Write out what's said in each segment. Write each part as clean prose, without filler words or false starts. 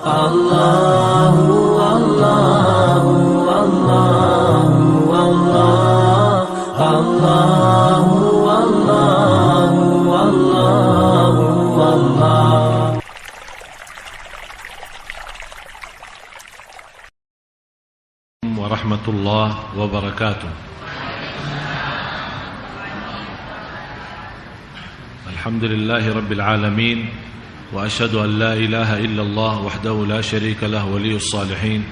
Allahu Allahu Allahu Allah, Allahu Allahu Allahu Allah. Warahmatullahi wabarakatuh. Alhamdulillahi rabbil alamin. وأشهد أن لا إله إلا الله وحده لا شريك له ولي الصالحين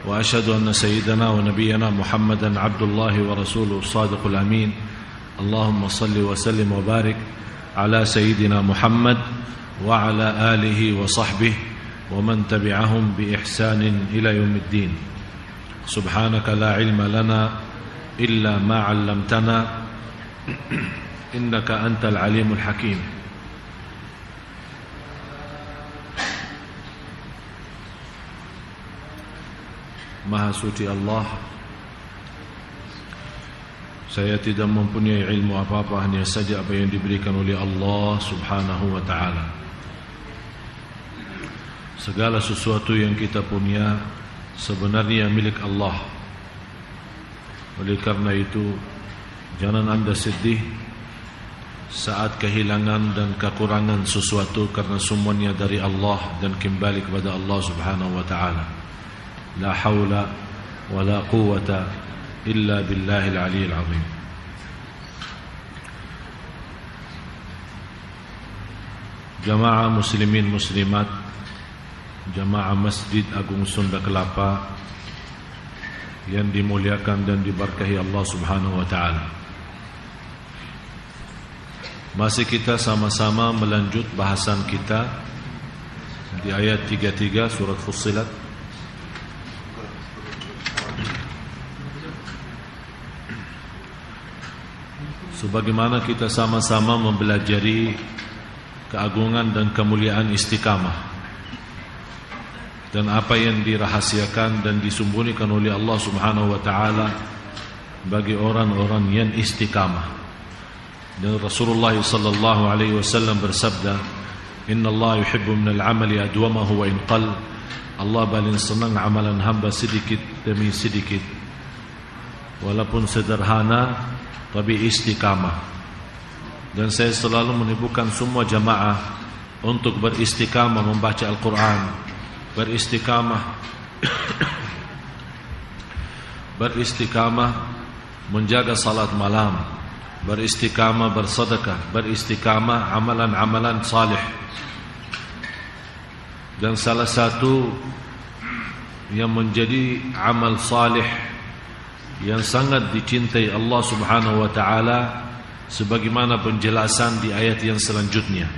وأشهد أن سيدنا ونبينا محمدا عبد الله ورسوله الصادق الأمين اللهم صل وسلم وبارك على سيدنا محمد وعلى آله وصحبه ومن تبعهم بإحسان إلى يوم الدين سبحانك لا علم لنا إلا ما علمتنا إنك أنت العليم الحكيم. Maha suci Allah, saya tidak mempunyai ilmu apa-apa, hanya saja apa yang diberikan oleh Allah subhanahu wa ta'ala. Segala sesuatu yang kita punya sebenarnya milik Allah. Oleh karena itu, jangan anda sedih saat kehilangan dan kekurangan sesuatu, karena semuanya dari Allah dan kembali kepada Allah subhanahu wa ta'ala. La hawla wa la quwwata illa billahil aliyyil azim. Jamaah muslimin muslimat, jamaah Masjid Agung Sunda Kelapa yang dimuliakan dan diberkahi Allah subhanahu wa ta'ala. Masih kita sama-sama melanjut bahasan kita di ayat 33 surat Fussilat. Sebagaimana kita sama-sama mempelajari keagungan dan kemuliaan istiqamah dan apa yang dirahasiakan dan disembunyikan oleh Allah subhanahu wa ta'ala bagi orang-orang yang istiqamah. Dan Rasulullah sallallahu alaihi wasallam bersabda, Inna Allah yuhibbu minal amali adwamahu wa inqal. Allah paling senang amalan hamba sedikit demi sedikit, walaupun sederhana tapi istiqamah. Dan saya selalu menimbulkan semua jamaah untuk beristiqamah membaca Al-Quran, beristiqamah menjaga salat malam, beristiqamah bersedekah, beristiqamah amalan-amalan salih. Dan salah satu yang menjadi amal salih yang sangat dicintai Allah subhanahu wa ta'ala, sebagaimana penjelasan di ayat yang selanjutnya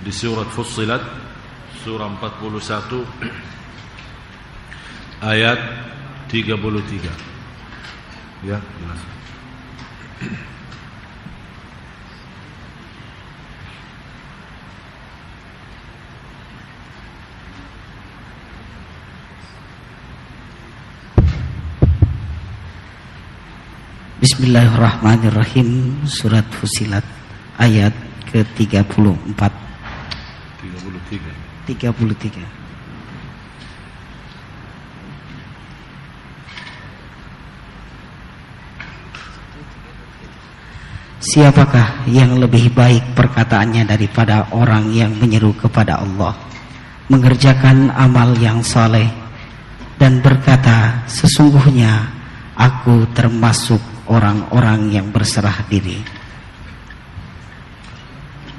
di surat Fussilat surah 41 ayat 33. Ya, jelas. Bismillahirrahmanirrahim. Surat Fussilat ayat ke-34. 33. Siapakah yang lebih baik perkataannya daripada orang yang menyeru kepada Allah, mengerjakan amal yang saleh dan berkata, sesungguhnya aku termasuk orang-orang yang berserah diri.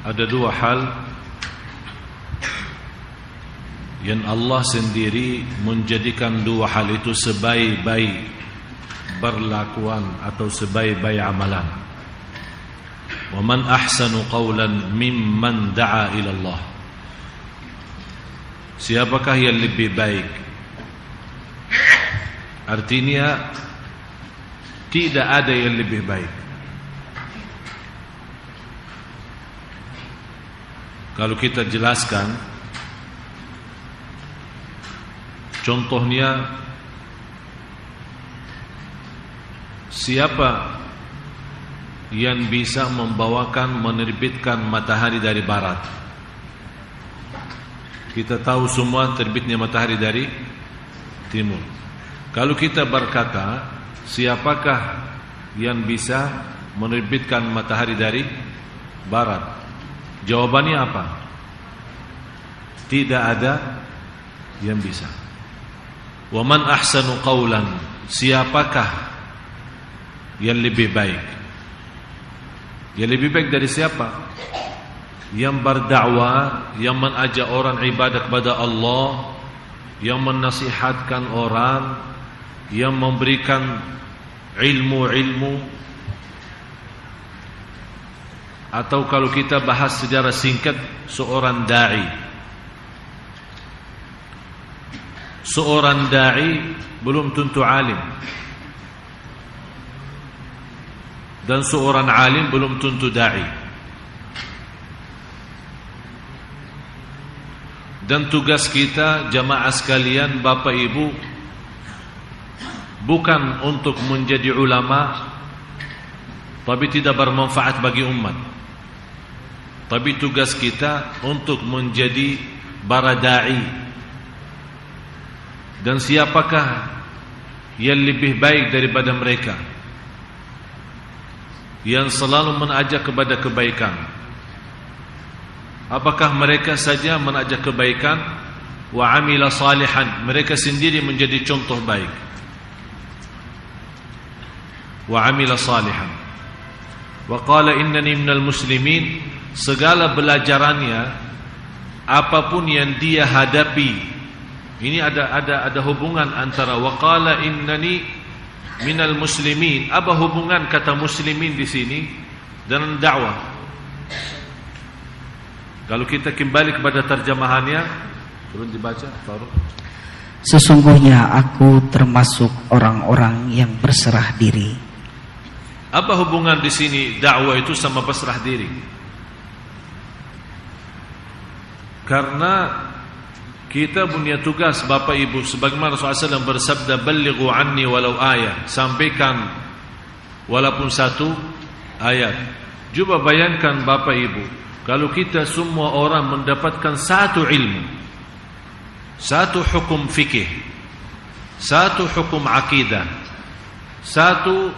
Ada dua hal yang Allah sendiri menjadikan dua hal itu sebaik-baik perlakuan atau sebaik-baik amalan. Wa man ahsanu qawlan mimman da'a ila Allah. Siapakah yang lebih baik? Artinya tidak ada yang lebih baik. Kalau kita jelaskan, contohnya, siapa yang bisa menerbitkan matahari dari barat? Kita tahu semua terbitnya matahari dari timur. Kalau kita berkata, siapakah yang bisa menerbitkan matahari dari barat? Jawabannya apa? Tidak ada yang bisa. Wa man ahsanu qawlan, siapakah yang lebih baik? Yang lebih baik dari siapa? Yang berdakwah, yang mengajak orang ibadah kepada Allah, yang menasihatkan orang, yang memberikan ilmu-ilmu. Atau kalau kita bahas secara singkat, seorang da'i. Seorang da'i belum tentu alim, dan seorang alim belum tentu da'i. Dan tugas kita jamaah sekalian, Bapak Ibu, bukan untuk menjadi ulama tapi tidak bermanfaat bagi umat. Tapi tugas kita untuk menjadi para da'i. Dan siapakah yang lebih baik daripada mereka, yang selalu mengajak kepada kebaikan? Apakah mereka saja mengajak kebaikan? Wa amila salihan, mereka sendiri menjadi contoh baik. Wa amila salihan. Wa qala innani minal muslimin, segala belajarannya, apapun yang dia hadapi, ini ada hubungan antara wa qala innani minal muslimin. Apa hubungan kata muslimin di sini dengan dakwah? Kalau kita kembali kepada terjemahannya, turun dibaca, Faruk. Sesungguhnya aku termasuk orang-orang yang berserah diri. Apa hubungan di sini dakwah itu sama berserah diri? Karena kita punya tugas, Bapak Ibu, sebagaimana Rasulullah SAW bersabda, "Ballighu anni walau ayat." Sampaikan walaupun satu ayat. Coba bayangkan Bapak Ibu, kalau kita semua orang mendapatkan satu ilmu, satu hukum fikih, satu hukum akidah, satu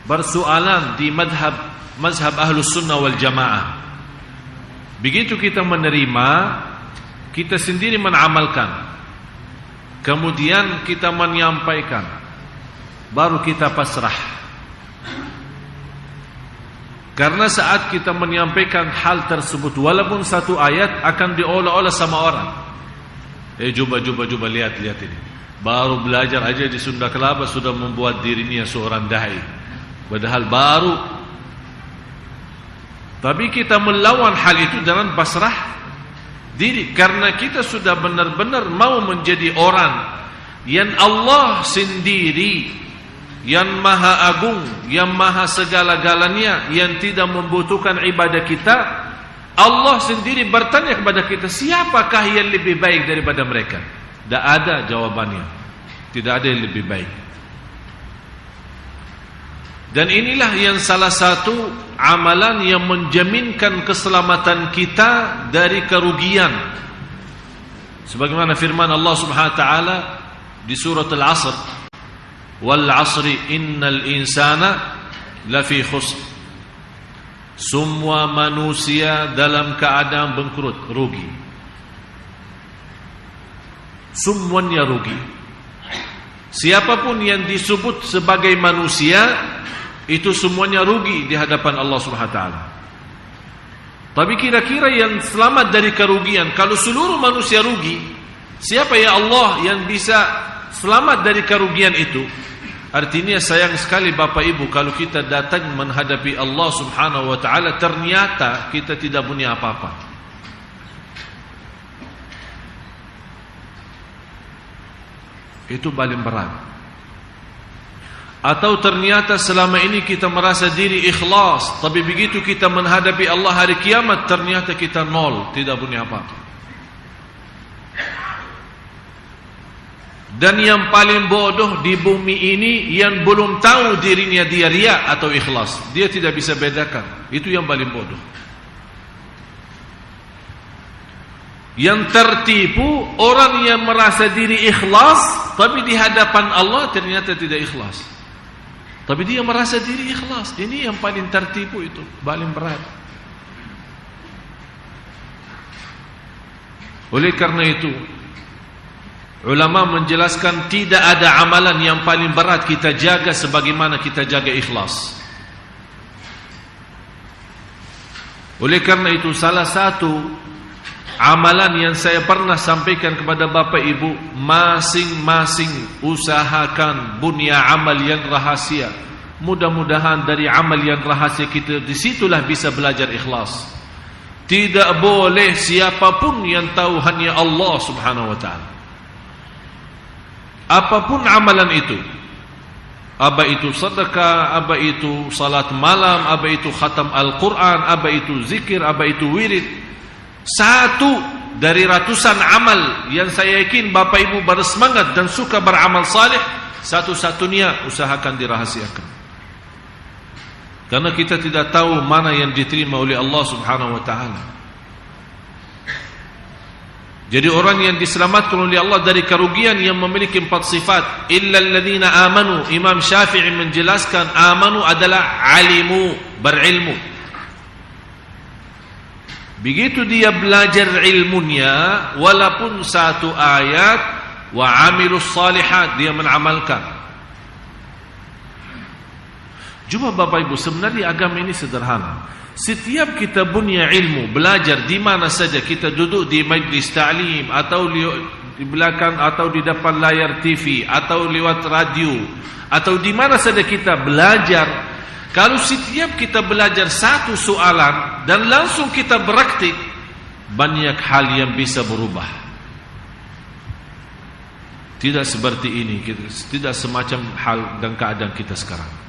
persoalan di mazhab Ahlus Sunnah wal Jamaah. Begitu kita menerima, kita sendiri menamalkan, kemudian kita menyampaikan, baru kita pasrah. Karena saat kita menyampaikan hal tersebut, walaupun satu ayat, akan diolah-olah sama orang. Coba lihat ini. Baru belajar aja di Sunda Kelapa sudah membuat dirinya seorang da'i. Padahal baru. Tapi kita melawan hal itu dengan pasrah diri. Karena kita sudah benar-benar mau menjadi orang yang Allah sendiri, yang maha agung, yang maha segala-galanya, yang tidak membutuhkan ibadah kita. Allah sendiri bertanya kepada kita, siapakah yang lebih baik daripada mereka? Tidak ada jawabannya. Tidak ada yang lebih baik. Dan inilah yang salah satu amalan yang menjaminkan keselamatan kita dari kerugian. Sebagaimana firman Allah Subhanahu wa taala di surat Al-Asr, "Wal 'asri innal insana lafi khusr." Semua manusia dalam keadaan bangkrut, rugi. Semuanya rugi. Siapapun yang disebut sebagai manusia, itu semuanya rugi di hadapan Allah Subhanahu wa taala. Tapi kira-kira yang selamat dari kerugian, kalau seluruh manusia rugi, siapa ya Allah yang bisa selamat dari kerugian itu? Artinya sayang sekali Bapak Ibu kalau kita datang menghadapi Allah Subhanahu wa taala ternyata kita tidak punya apa-apa. Itu paling berat. Atau ternyata selama ini kita merasa diri ikhlas, tapi begitu kita menghadapi Allah hari kiamat ternyata kita nol, tidak punya apa-apa. Dan yang paling bodoh di bumi ini yang belum tahu dirinya dia riya atau ikhlas. Dia tidak bisa bedakan. Itu yang paling bodoh. Yang tertipu orang yang merasa diri ikhlas, tapi di hadapan Allah ternyata tidak ikhlas. Tapi dia merasa diri ikhlas. Ini yang paling tertipu, itu paling berat. Oleh karena itu, ulama menjelaskan tidak ada amalan yang paling berat kita jaga sebagaimana kita jaga ikhlas. Oleh karena itu, salah satu amalan yang saya pernah sampaikan kepada Bapak Ibu, masing-masing usahakan bunya amal yang rahasia. Mudah-mudahan dari amal yang rahasia kita, disitulah bisa belajar ikhlas. Tidak boleh siapapun yang tahu, hanya Allah Subhanahu wa ta'ala. Apapun amalan itu, apa itu sedekah, apa itu salat malam, apa itu khatam Al-Quran, apa itu zikir, apa itu wirid, satu dari ratusan amal yang saya yakin Bapak Ibu bersemangat dan suka beramal saleh, satu-satunya usahakan dirahasiakan. Karena kita tidak tahu mana yang diterima oleh Allah Subhanahu wa ta'ala. Jadi orang yang diselamatkan oleh Allah dari kerugian yang memiliki 4 sifat. Illa alladhina amanu. Imam Syafi'i menjelaskan amanu adalah alimu, berilmu. Begitu dia belajar ilmunya, walaupun satu ayat, wa amilus salihat, dia mengamalkan. Coba Bapak Ibu, sebenarnya agama ini sederhana. Setiap kita punya ilmu, belajar di mana saja, kita duduk di majlis ta'lim atau di belakang atau di depan layar TV atau lewat radio atau di mana saja kita belajar, kalau setiap kita belajar satu soalan dan langsung kita praktik, banyak hal yang bisa berubah. Tidak seperti ini, tidak semacam hal dan keadaan kita sekarang.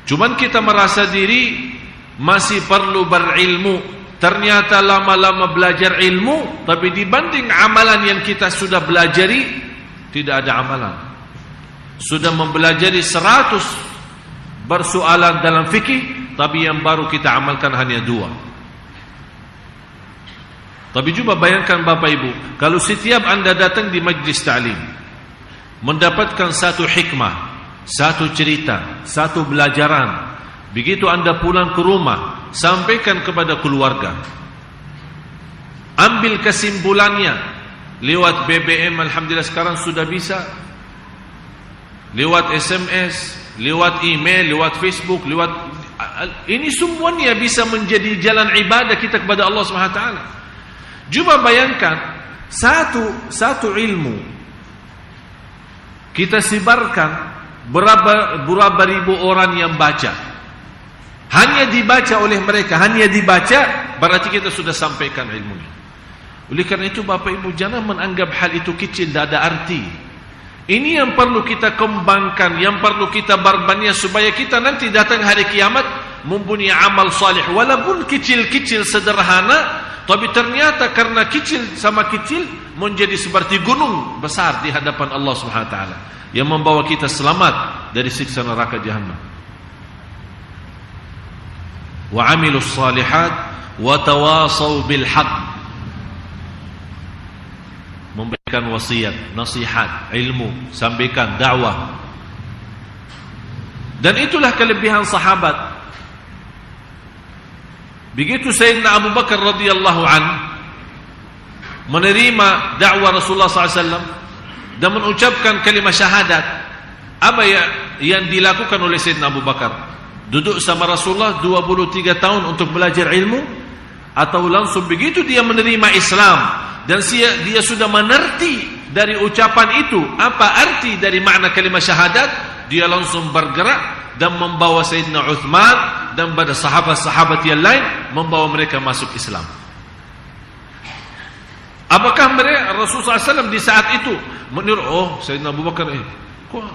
Cuman kita merasa diri masih perlu berilmu. Ternyata lama-lama belajar ilmu, tapi dibanding amalan yang kita sudah belajari, tidak ada amalan. Sudah mempelajari 100 bersoalan dalam fikih, tapi yang baru kita amalkan hanya 2. Tapi coba bayangkan Bapak Ibu, kalau setiap Anda datang di majlis ta'lim, mendapatkan satu hikmah, satu cerita, satu belajaran. Begitu Anda pulang ke rumah, sampaikan kepada keluarga. Ambil kesimpulannya lewat BBM, alhamdulillah sekarang sudah bisa. Lewat SMS, lewat email, lewat Facebook, ini semuanya bisa menjadi jalan ibadah kita kepada Allah Subhanahu wa taala. Coba bayangkan satu ilmu kita sebarkan, berapa ribu orang yang baca, hanya dibaca oleh mereka, hanya dibaca, berarti kita sudah sampaikan ilmunya. Oleh karena itu Bapak Ibu, jangan menganggap hal itu kecil, tidak ada arti. Ini yang perlu kita kembangkan, yang perlu kita berbanyak, supaya kita nanti datang hari kiamat mempunyai amal salih, walaupun kecil-kecil sederhana, tapi ternyata karena kecil sama kecil menjadi seperti gunung besar di hadapan Allah Subhanahu wa taala, yang membawa kita selamat dari siksa neraka Jahannam. Wa amilus salihat wa tawasaw bil haqq, memberikan wasiat, nasihat, ilmu, sampaikan dakwah. Dan itulah kelebihan sahabat. Begitu Sayyidina Abu Bakar radhiyallahu anhu menerima dakwah Rasulullah SAW dan mengucapkan kalimat syahadat, apa yang dilakukan oleh Sayyidina Abu Bakar? Duduk sama Rasulullah 23 tahun untuk belajar ilmu, atau langsung begitu dia menerima Islam dan dia sudah mengerti dari ucapan itu apa arti dari makna kalimat syahadat, dia langsung bergerak dan membawa Sayyidina Uthman dan pada sahabat-sahabat yang lain, membawa mereka masuk Islam. Apakah mereka Rasulullah SAW di saat itu menurut Sayyidina Abu Bakar, kok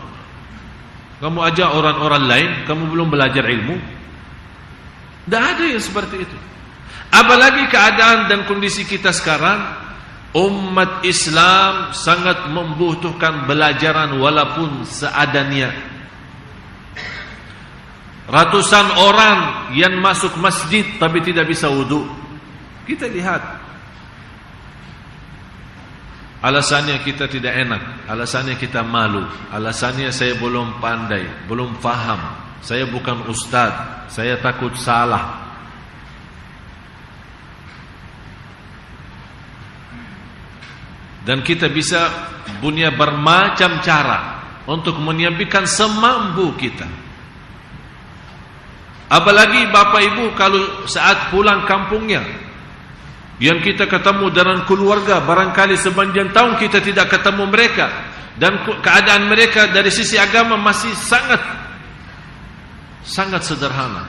kamu ajak orang-orang lain, kamu belum belajar ilmu? Tidak ada yang seperti itu. Apalagi keadaan dan kondisi kita sekarang, umat Islam sangat membutuhkan belajaran walaupun seadanya. Ratusan orang yang masuk masjid tapi tidak bisa wudu. Kita lihat Alasannya kita tidak enak, alasannya kita malu, alasannya saya belum pandai, belum faham, saya bukan ustaz, saya takut salah. Dan kita bisa punya bermacam cara untuk menyampaikan semampu kita. Apalagi Bapak Ibu kalau saat pulang kampungnya, yang kita ketemu dengan keluarga, barangkali sepanjang tahun kita tidak ketemu mereka, dan keadaan mereka dari sisi agama masih sangat sederhana.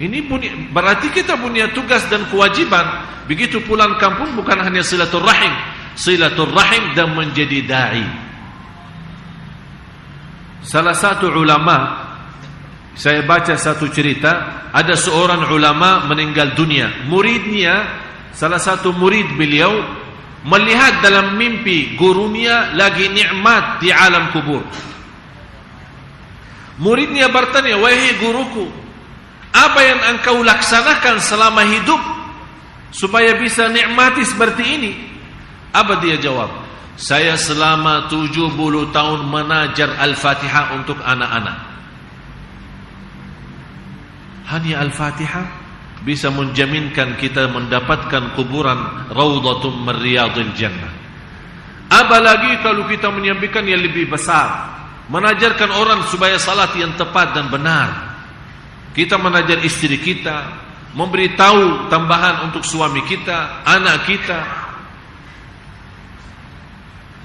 Ini berarti kita punya tugas dan kewajiban. Begitu pulang kampung bukan hanya silaturahim dan menjadi dai. Salah satu ulama, saya baca satu cerita, ada seorang ulama meninggal dunia. Muridnya, salah satu murid beliau melihat dalam mimpi gurunya lagi nikmat di alam kubur. Muridnya bertanya, "Wahai guruku, apa yang engkau laksanakan selama hidup supaya bisa nikmati seperti ini?" Apa dia jawab? "Saya selama 70 tahun menajar Al-Fatihah untuk anak-anak." Hanya Al-Fatihah bisa menjaminkan kita mendapatkan kuburan Raudhatum min Riyadil Jannah. Apalagi kalau kita menyampaikan yang lebih besar, mengajarkan orang supaya salat yang tepat dan benar. Kita mengajar istri kita, memberitahu tambahan untuk suami kita, anak kita.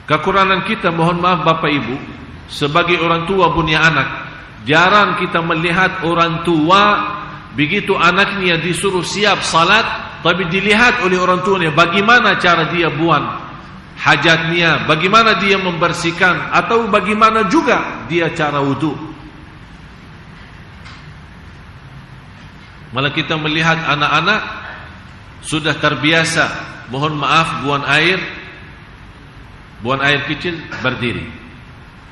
Kekurangan kita, mohon maaf Bapak Ibu, sebagai orang tua punya anak, jarang kita melihat orang tua begitu anaknya disuruh siap salat, tapi dilihat oleh orang tuanya bagaimana cara dia buang hajatnya, bagaimana dia membersihkan, atau bagaimana juga dia cara wudu. Malah kita melihat anak-anak sudah terbiasa, mohon maaf, buang air kecil berdiri.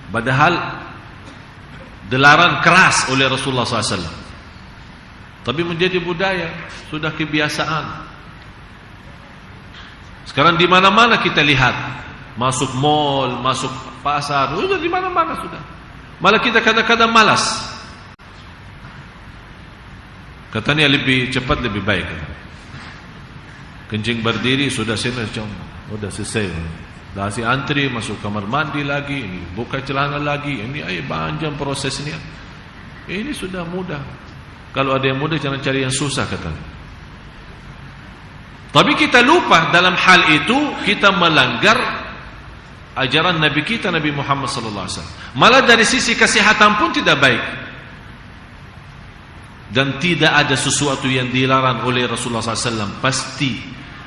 Padahal dilarang keras oleh Rasulullah SAW. Tapi menjadi budaya, sudah kebiasaan. Sekarang di mana-mana kita lihat, masuk mall, masuk pasar, sudah di mana-mana sudah. Malah kita kadang-kadang malas. Katanya lebih cepat lebih baik. Kencing berdiri sudah selesai. Dah si antri masuk kamar mandi lagi, ini buka celana lagi, ini panjang prosesnya. Ini sudah mudah. Kalau ada yang mudah jangan cari yang susah katanya. Tapi kita lupa dalam hal itu kita melanggar ajaran Nabi kita, Nabi Muhammad sallallahu alaihi wasallam. Malah dari sisi kesehatan pun tidak baik. Dan tidak ada sesuatu yang dilarang oleh Rasulullah SAW. Pasti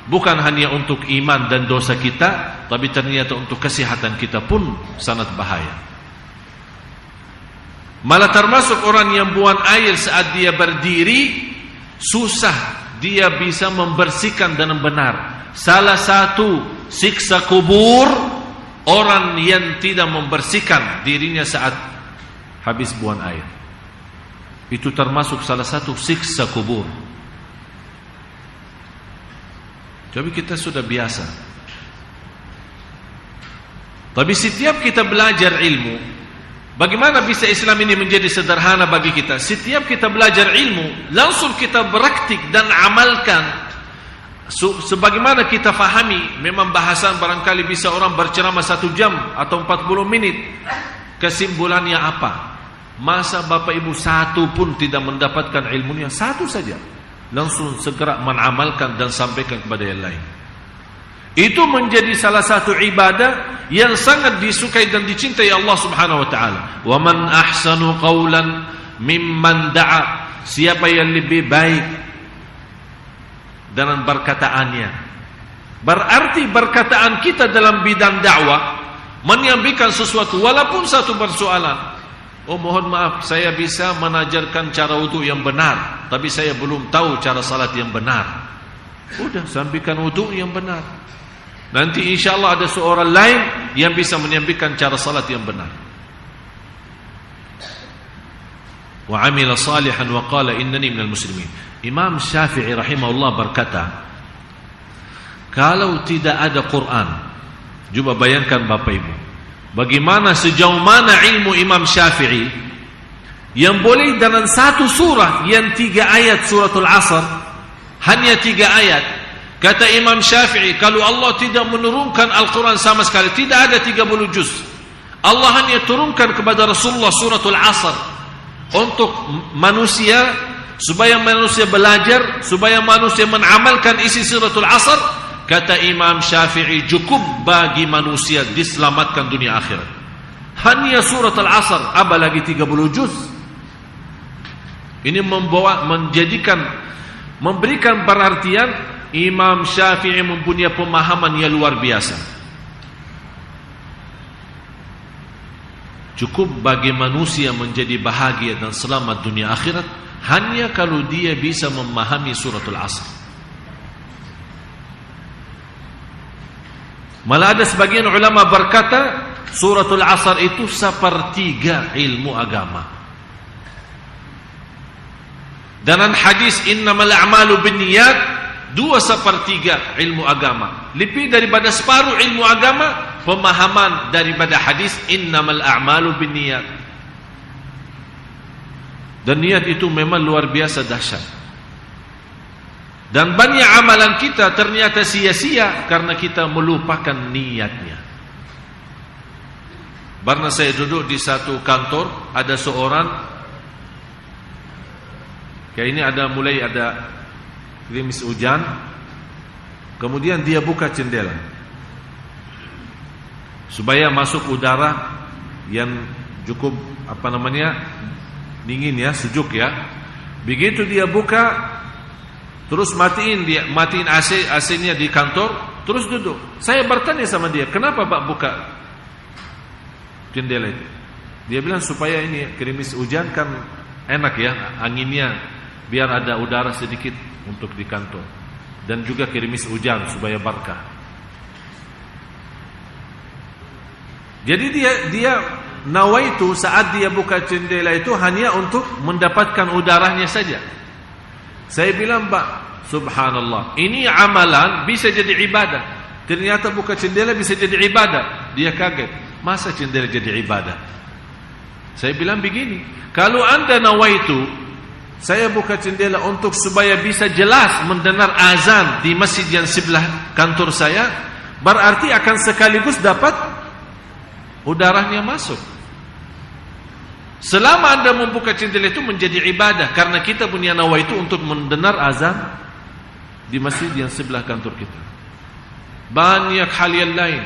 bukan hanya untuk iman dan dosa kita, tapi ternyata untuk kesehatan kita pun sangat bahaya. Malah termasuk orang yang buang air saat dia berdiri, susah dia bisa membersihkan dengan benar. Salah satu siksa kubur orang yang tidak membersihkan dirinya saat habis buang air. Itu termasuk salah satu siksa kubur. Tapi kita sudah biasa. Tapi setiap kita belajar ilmu, bagaimana bisa Islam ini menjadi sederhana bagi kita? Setiap kita belajar ilmu, langsung kita praktik dan amalkan. Sebagaimana kita fahami, memang bahasan barangkali bisa orang berceramah 1 jam atau 40 menit. Kesimpulannya apa? Masa Bapak Ibu satu pun tidak mendapatkan ilmunya, satu saja, langsung segera mengamalkan dan sampaikan kepada yang lain. Itu menjadi salah satu ibadah yang sangat disukai dan dicintai Allah Subhanahu wa taala. Wa man ahsanu qawlan mimman da'a, siapa yang lebih baik dengan perkataannya. Berarti perkataan kita dalam bidang dakwah menyampaikan sesuatu walaupun satu persoalan. Oh mohon maaf, saya bisa mengajarkan cara wudu yang benar, tapi saya belum tahu cara salat yang benar. Udah, sampaikan wudu yang benar. Nanti insyaAllah ada seorang lain yang bisa menyampaikan cara salat yang benar. Wa amila salihan wa qala innani minal muslimin. Imam Syafi'i rahimahullah berkata, kalau tidak ada Quran, Coba bayangkan Bapak Ibu, bagaimana sejauh mana ilmu Imam Syafi'i yang boleh dalam satu surah yang 3 ayat suratul Asr, hanya 3 ayat. Kata Imam Syafi'i, kalau Allah tidak menurunkan Al-Quran sama sekali, tidak ada 30 juz. Allah hanya turunkan kepada Rasulullah suratul Asr untuk manusia, supaya manusia belajar, supaya manusia mengamalkan isi suratul Asr. Kata Imam Syafi'i, cukup bagi manusia diselamatkan dunia akhirat. Hanya suratul Asr, apalagi 30 juz. Ini memberikan perhatian. Imam Syafi'i mempunyai pemahaman yang luar biasa. Cukup bagi manusia menjadi bahagia dan selamat dunia akhirat hanya kalau dia bisa memahami suratul Asr. Malah ada sebagian ulama berkata suratul Asr itu sepertiga ilmu agama. Dalam hadis innamal a'malu binniyat, 2/3 ilmu agama. Lebih daripada separuh ilmu agama, pemahaman daripada hadis innamal a'malu binniyat. Dan niat itu memang luar biasa dahsyat. Dan banyak amalan kita ternyata sia-sia karena kita melupakan niatnya. Karena saya duduk di satu kantor, ada seorang, kayak ini mulai ada gerimis hujan, kemudian dia buka jendela supaya masuk udara yang cukup dingin ya, sejuk ya. Begitu dia buka, terus matiin AC-nya di kantor, terus duduk. Saya bertanya sama dia, kenapa Pak buka jendela itu? Dia bilang supaya ini gerimis hujan kan enak ya, anginnya biar ada udara sedikit untuk di kantor, dan juga gerimis hujan supaya berkah. Jadi dia nawaitu saat dia buka jendela itu hanya untuk mendapatkan udaranya saja. Saya bilang, Pak, subhanallah, ini amalan bisa jadi ibadah. Ternyata buka jendela bisa jadi ibadah. Dia kaget, masa jendela jadi ibadah? Saya bilang begini, kalau Anda nawaitu saya buka jendela untuk supaya bisa jelas mendengar azan di masjid yang sebelah kantor saya, berarti akan sekaligus dapat udaranya masuk. Selama Anda membuka jendela itu menjadi ibadah, karena kita punya nawa itu untuk mendengar azan di masjid yang sebelah kantor kita. Banyak hal yang lain.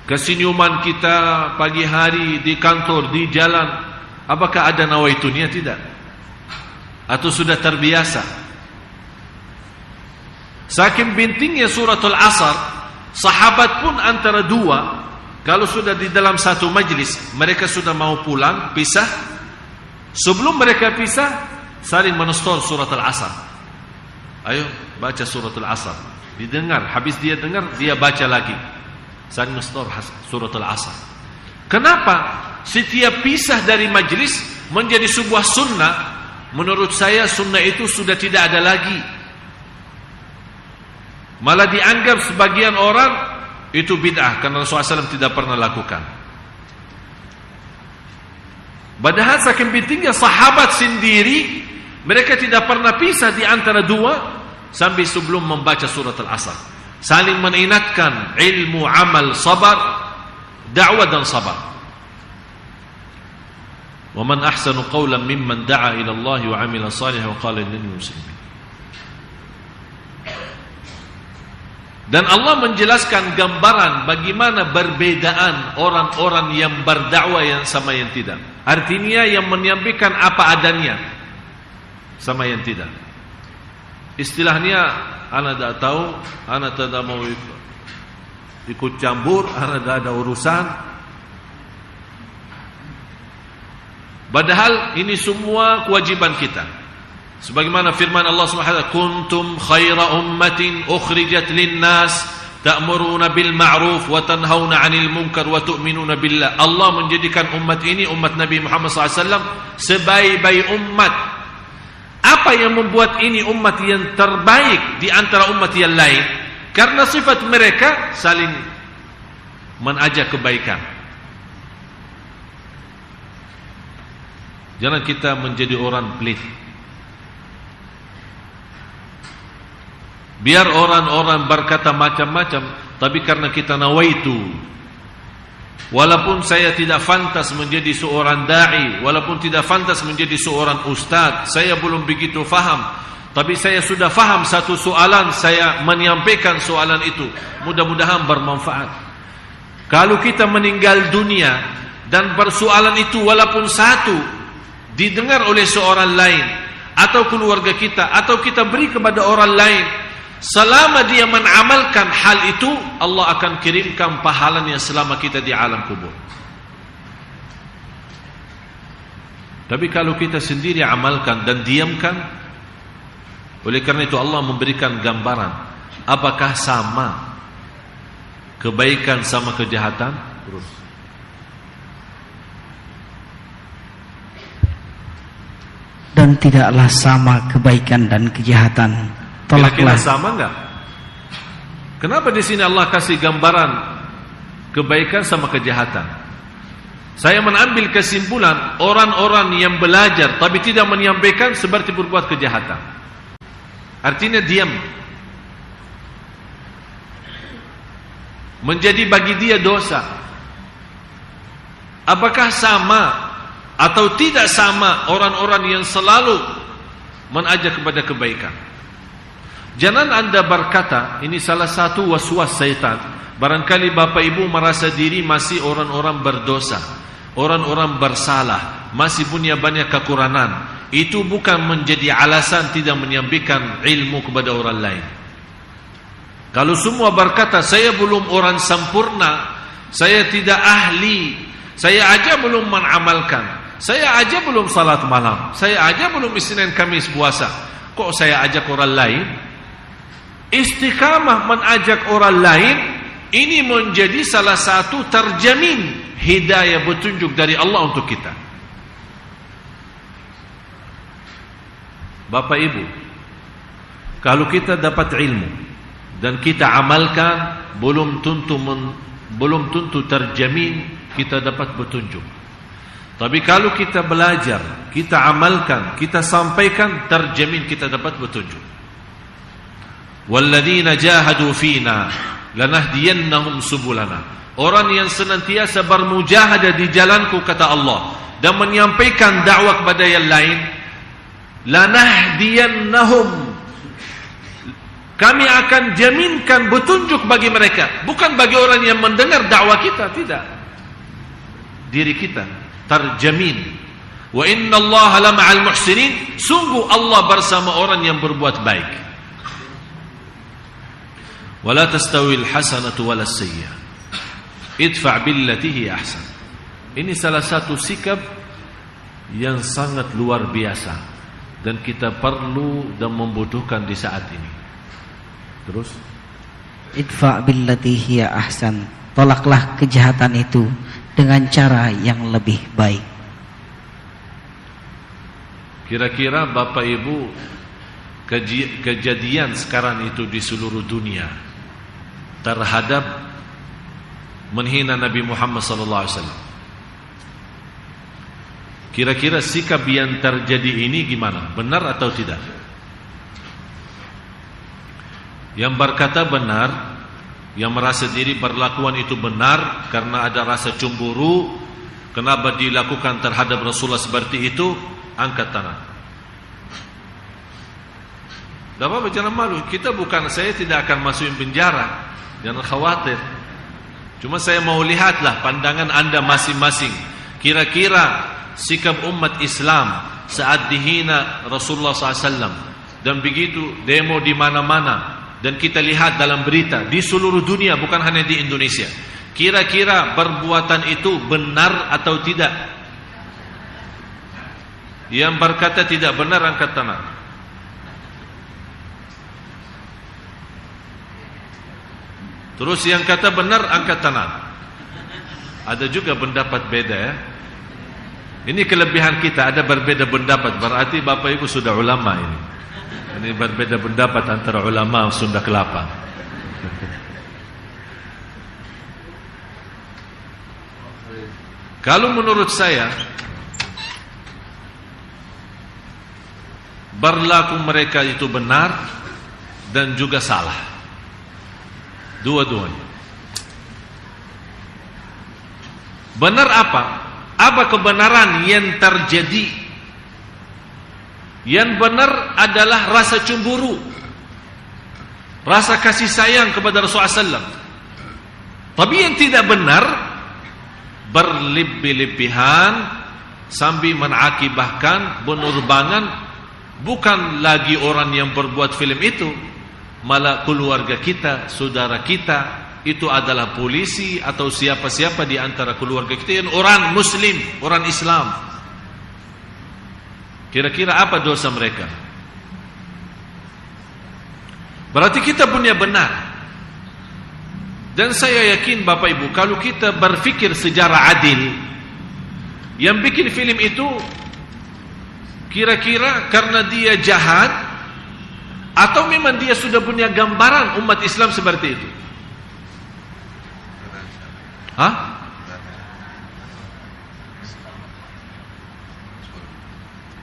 Kesenyuman kita pagi hari di kantor, di jalan, apakah ada nawa itunya? Tidak. Atau sudah terbiasa? Saking pentingnya suratul Asr, sahabat pun antara dua, kalau sudah di dalam satu majlis, mereka sudah mau pulang, pisah. Sebelum mereka pisah, saling menestor suratul Asr. Ayo baca suratul Asr. Didengar, habis dia dengar, dia baca lagi. Saling menestor suratul Asr. Kenapa? Setiap pisah dari majlis menjadi sebuah sunnah. Menurut saya sunnah itu sudah tidak ada lagi. Malah dianggap sebagian orang itu bid'ah, karena Rasulullah SAW tidak pernah lakukan. Padahal saking pentingnya sahabat sendiri, mereka tidak pernah pisah di antara dua sampai sebelum membaca surat Al-Asr. Saling mengingatkan ilmu, amal, sabar, dakwah dan sabar. وَمَنْ أَحْسَنُ قَوْلًا مِمَّنْ دَعَا إِلَى اللَّهِ وَعَمِلَ صَالِحًا وَقَالَ إِنَّنِي مُسْلِمٌ. Dan Allah menjelaskan gambaran bagaimana perbedaan orang-orang yang berdakwah yang sama yang tidak. Artinya yang menyampaikan apa adanya sama yang tidak. Istilahnya, ana tidak tahu, ana tidak mau ikut campur, ana tidak ada urusan. Padahal ini semua kewajiban kita. Sebagaimana firman Allah Subhanahu wa taala, "Kuntum khaira ummatin ukhrijat lin-nas ta'muruna bil ma'ruf wa tanhauna 'anil munkar wa tu'minuna billah." Allah menjadikan umat ini, umat Nabi Muhammad SAW, sebaik-baik umat. Apa yang membuat ini umat yang terbaik di antara umat yang lain? Karena sifat mereka saling mengajak kebaikan. Jangan kita menjadi orang pelit. Biar orang-orang berkata macam-macam, tapi karena kita nawaitu, walaupun saya tidak fantas menjadi seorang da'i, walaupun tidak fantas menjadi seorang ustaz, saya belum begitu faham, tapi saya sudah faham satu soalan, saya menyampaikan soalan itu, mudah-mudahan bermanfaat. Kalau kita meninggal dunia dan persoalan itu walaupun satu didengar oleh seorang lain, atau keluarga kita, atau kita beri kepada orang lain, selama dia mengamalkan hal itu, Allah akan kirimkan pahalanya selama kita di alam kubur. Tapi kalau kita sendiri amalkan dan diamkan, oleh karena itu Allah memberikan gambaran, apakah sama kebaikan sama kejahatan? Terus dan tidaklah sama kebaikan dan kejahatan. Kira-kira sama enggak? Kenapa di sini Allah kasih gambaran kebaikan sama kejahatan? Saya mengambil kesimpulan, orang-orang yang belajar tapi tidak menyampaikan seperti berbuat kejahatan. Artinya diam. Menjadi bagi dia dosa. Apakah sama atau tidak sama orang-orang yang selalu mengajak kepada kebaikan? Jangan anda berkata, ini salah satu waswas syaitan. Barangkali bapak ibu merasa diri masih orang-orang berdosa, orang-orang bersalah, masih punya banyak kekurangan. Itu bukan menjadi alasan tidak menyampaikan ilmu kepada orang lain. Kalau semua berkata, saya belum orang sempurna, saya tidak ahli, saya aja belum mengamalkan, saya aja belum salat malam, saya aja belum Isnin Kamis puasa, kok saya ajak orang lain? Istiqamah mengajak orang lain ini menjadi salah satu terjamin hidayah petunjuk dari Allah untuk kita. Bapak Ibu, kalau kita dapat ilmu dan kita amalkan, belum tentu terjamin kita dapat petunjuk. Tapi kalau kita belajar, kita amalkan, kita sampaikan, terjamin kita dapat petunjuk. Walladzina jahadu fina lanahdiyannahum subulana. Orang yang senantiasa bermujahadah di jalanku, kata Allah, dan menyampaikan dakwah kepada yang lain, lanahdiyannahum, kami akan jaminkan petunjuk bagi mereka. Bukan bagi orang yang mendengar dakwah kita, tidak, diri kita terjamin. Wa innallaha lama'al muhsinin, sungguh Allah bersama orang yang berbuat baik. Wala tastawil hasanatu wala sayyi'ah, idfa' billati hiya ahsan. Ini salah satu sikap yang sangat luar biasa dan kita perlu dan membutuhkan di saat ini. Terus, idfa' billati hiya ahsan, tolaklah kejahatan itu dengan cara yang lebih baik. Kira-kira Bapak Ibu, kejadian sekarang itu di seluruh dunia terhadap menghina Nabi Muhammad SAW, kira-kira sikap yang terjadi ini gimana? Benar atau tidak? Yang berkata benar, yang merasa diri perlakuan itu benar karena ada rasa cemburu, kenapa dilakukan terhadap Rasulullah seperti itu, angkat tangan. Tidak apa-apa, jangan malu. Kita bukan, saya tidak akan masukin penjara, jangan khawatir. Cuma saya mau lihatlah pandangan anda masing-masing. Kira-kira sikap umat Islam saat dihina Rasulullah SAW, dan begitu demo di mana-mana, dan kita lihat dalam berita di seluruh dunia, bukan hanya di Indonesia. Kira-kira perbuatan itu benar atau tidak? Yang berkata tidak benar, angkat tangan. Terus yang kata benar, angkat tangan. Ada juga pendapat beda ya. Ini kelebihan kita, ada berbeda pendapat. Berarti Bapak Ibu sudah ulama ini. Ini berbeda pendapat antara ulama Sunda Kelapa. Kalau menurut saya berlaku mereka itu benar dan juga salah, dua-duanya. Benar apa? Apa kebenaran yang terjadi? Yang benar adalah rasa cemburu, rasa kasih sayang kepada Rasulullah SAW. Tapi yang tidak benar, berlebih-lebihan sambil menakibahkan penerbangan, bukan lagi orang yang berbuat film itu, malah keluarga kita, saudara kita, itu adalah polisi atau siapa-siapa di antara keluarga kita yang orang Muslim, orang Islam. Kira-kira apa dosa mereka? Berarti kita punya benar. Dan saya yakin Bapak Ibu, kalau kita berfikir secara adil, yang bikin film itu kira-kira karena dia jahat, atau memang dia sudah punya gambaran umat Islam seperti itu? Hah?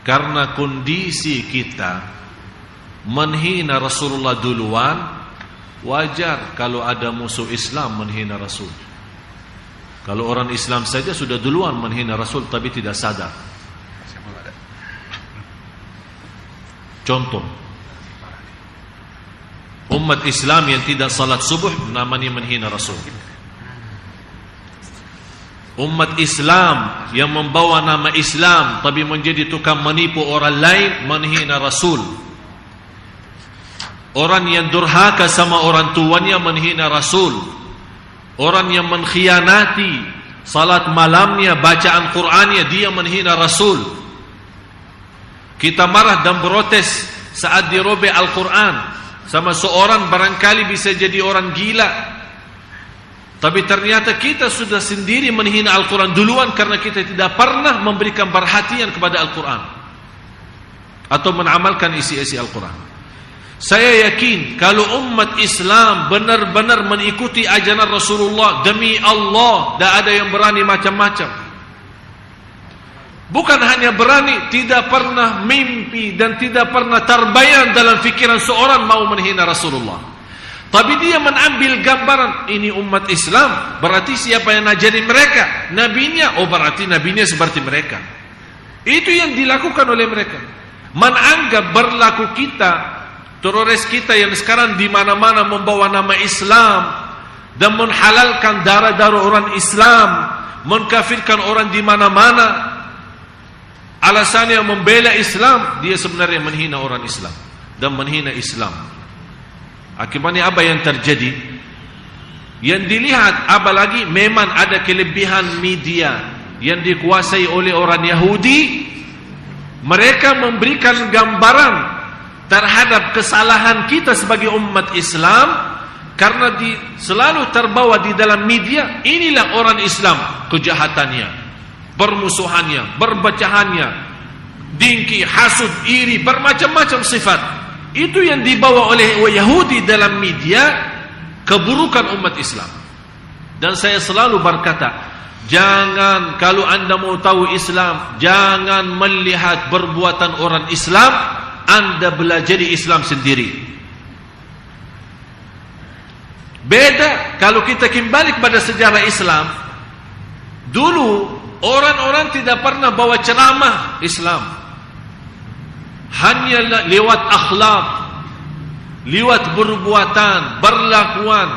Karena kondisi kita menghina Rasulullah duluan, wajar kalau ada musuh Islam menghina Rasul. Kalau orang Islam saja sudah duluan menghina Rasul tapi tidak sadar. Contoh, umat Islam yang tidak salat subuh namanya menghina Rasul. Umat Islam yang membawa nama Islam tapi menjadi tukang menipu orang lain menghina Rasul. Orang yang durhaka sama orang tuanya menghina Rasul. Orang yang mengkhianati salat malamnya, bacaan Qur'annya, dia menghina Rasul. Kita marah dan protes saat dirobek Al-Quran sama seorang, barangkali bisa jadi orang gila. Tapi ternyata kita sudah sendiri menghina Al-Quran duluan karena kita tidak pernah memberikan perhatian kepada Al-Quran atau mengamalkan isi-isi Al-Quran. Saya yakin kalau umat Islam benar-benar mengikuti ajaran Rasulullah, demi Allah, tidak ada yang berani macam-macam. Bukan hanya berani, tidak pernah mimpi dan tidak pernah terbayang dalam fikiran seorang mau menghina Rasulullah. Tapi dia mengambil gambaran, ini umat Islam, berarti siapa yang ngajari mereka? Nabinya, oh berarti nabinya seperti mereka. Itu yang dilakukan oleh mereka. Menganggap berlaku kita, teroris kita yang sekarang di mana-mana membawa nama Islam dan menghalalkan darah-darah orang Islam, mengkafirkan orang di mana-mana, alasannya membela Islam, dia sebenarnya menghina orang Islam dan menghina Islam. Akibatnya apa yang terjadi? Yang dilihat, apalagi memang ada kelebihan media yang dikuasai oleh orang Yahudi. Mereka memberikan gambaran terhadap kesalahan kita sebagai umat Islam karena selalu terbawa di dalam media. Inilah orang Islam, kejahatannya, permusuhannya, berbacahannya, dengki, hasud, iri, bermacam-macam sifat. Itu yang dibawa oleh Yahudi dalam media, keburukan umat Islam. Dan saya selalu berkata, jangan, kalau anda mau tahu Islam, jangan melihat perbuatan orang Islam, anda belajar Islam sendiri. Beda kalau kita kembali kepada sejarah Islam. Dulu orang-orang tidak pernah bawa ceramah Islam, hanya lewat akhlak, lewat perbuatan, berlakuan.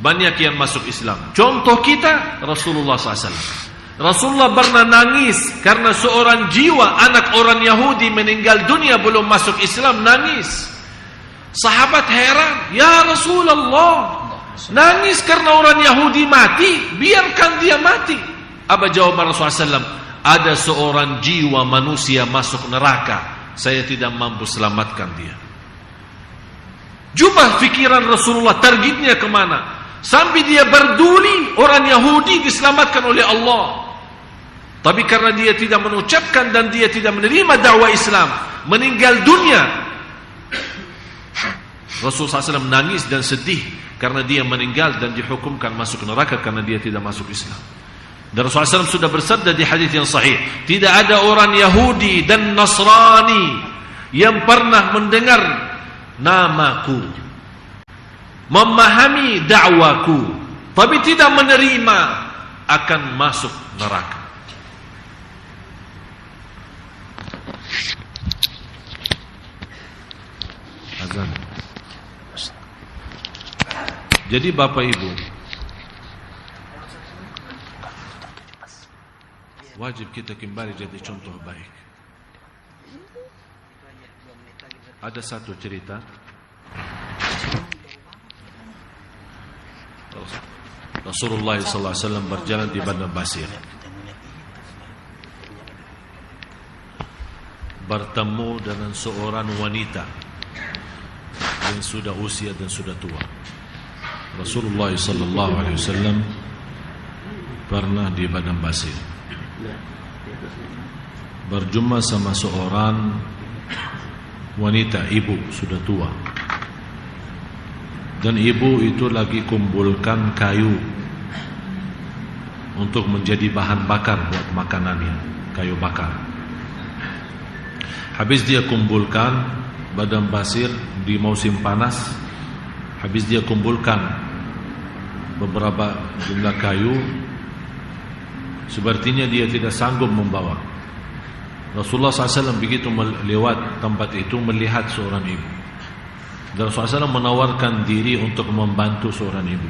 Banyak yang masuk Islam. Contoh kita Rasulullah SAW. Rasulullah pernah nangis karena seorang jiwa anak orang Yahudi meninggal dunia belum masuk Islam, nangis. Sahabat heran, ya Rasulullah, nangis karena orang Yahudi mati, biarkan dia mati. Apa jawaban Rasulullah SAW? Ada seorang jiwa manusia masuk neraka, saya tidak mampu selamatkan dia. Coba fikiran Rasulullah, targetnya kemana? Sampai dia berduli orang Yahudi diselamatkan oleh Allah. Tapi karena dia tidak mengucapkan dan dia tidak menerima dakwah Islam, meninggal dunia. Rasulullah SAW menangis dan sedih. karena dia meninggal dan dihukumkan masuk neraka karena dia tidak masuk Islam. Dan Rasulullah SAW sudah bersabda di hadis yang sahih, tidak ada orang Yahudi dan Nasrani yang pernah mendengar namaku, memahami dakwaku, tapi tidak menerima, akan masuk neraka. Azan. Jadi Bapak Ibu, wajib kita kembali jadi contoh baik. Ada satu cerita Rasulullah SAW berjalan di Padang Pasir, bertemu dengan seorang wanita yang sudah usia dan sudah tua. Rasulullah SAW pernah di Padang Pasir berjumpa sama seorang wanita, ibu sudah tua, dan ibu itu lagi kumpulkan kayu untuk menjadi bahan bakar buat makanannya, kayu bakar. Habis dia kumpulkan, Padang Pasir di musim panas, habis dia kumpulkan beberapa jumlah kayu, sepertinya dia tidak sanggup membawa. Rasulullah SAW begitu lewat tempat itu melihat seorang ibu, dan Rasulullah SAW menawarkan diri untuk membantu seorang ibu.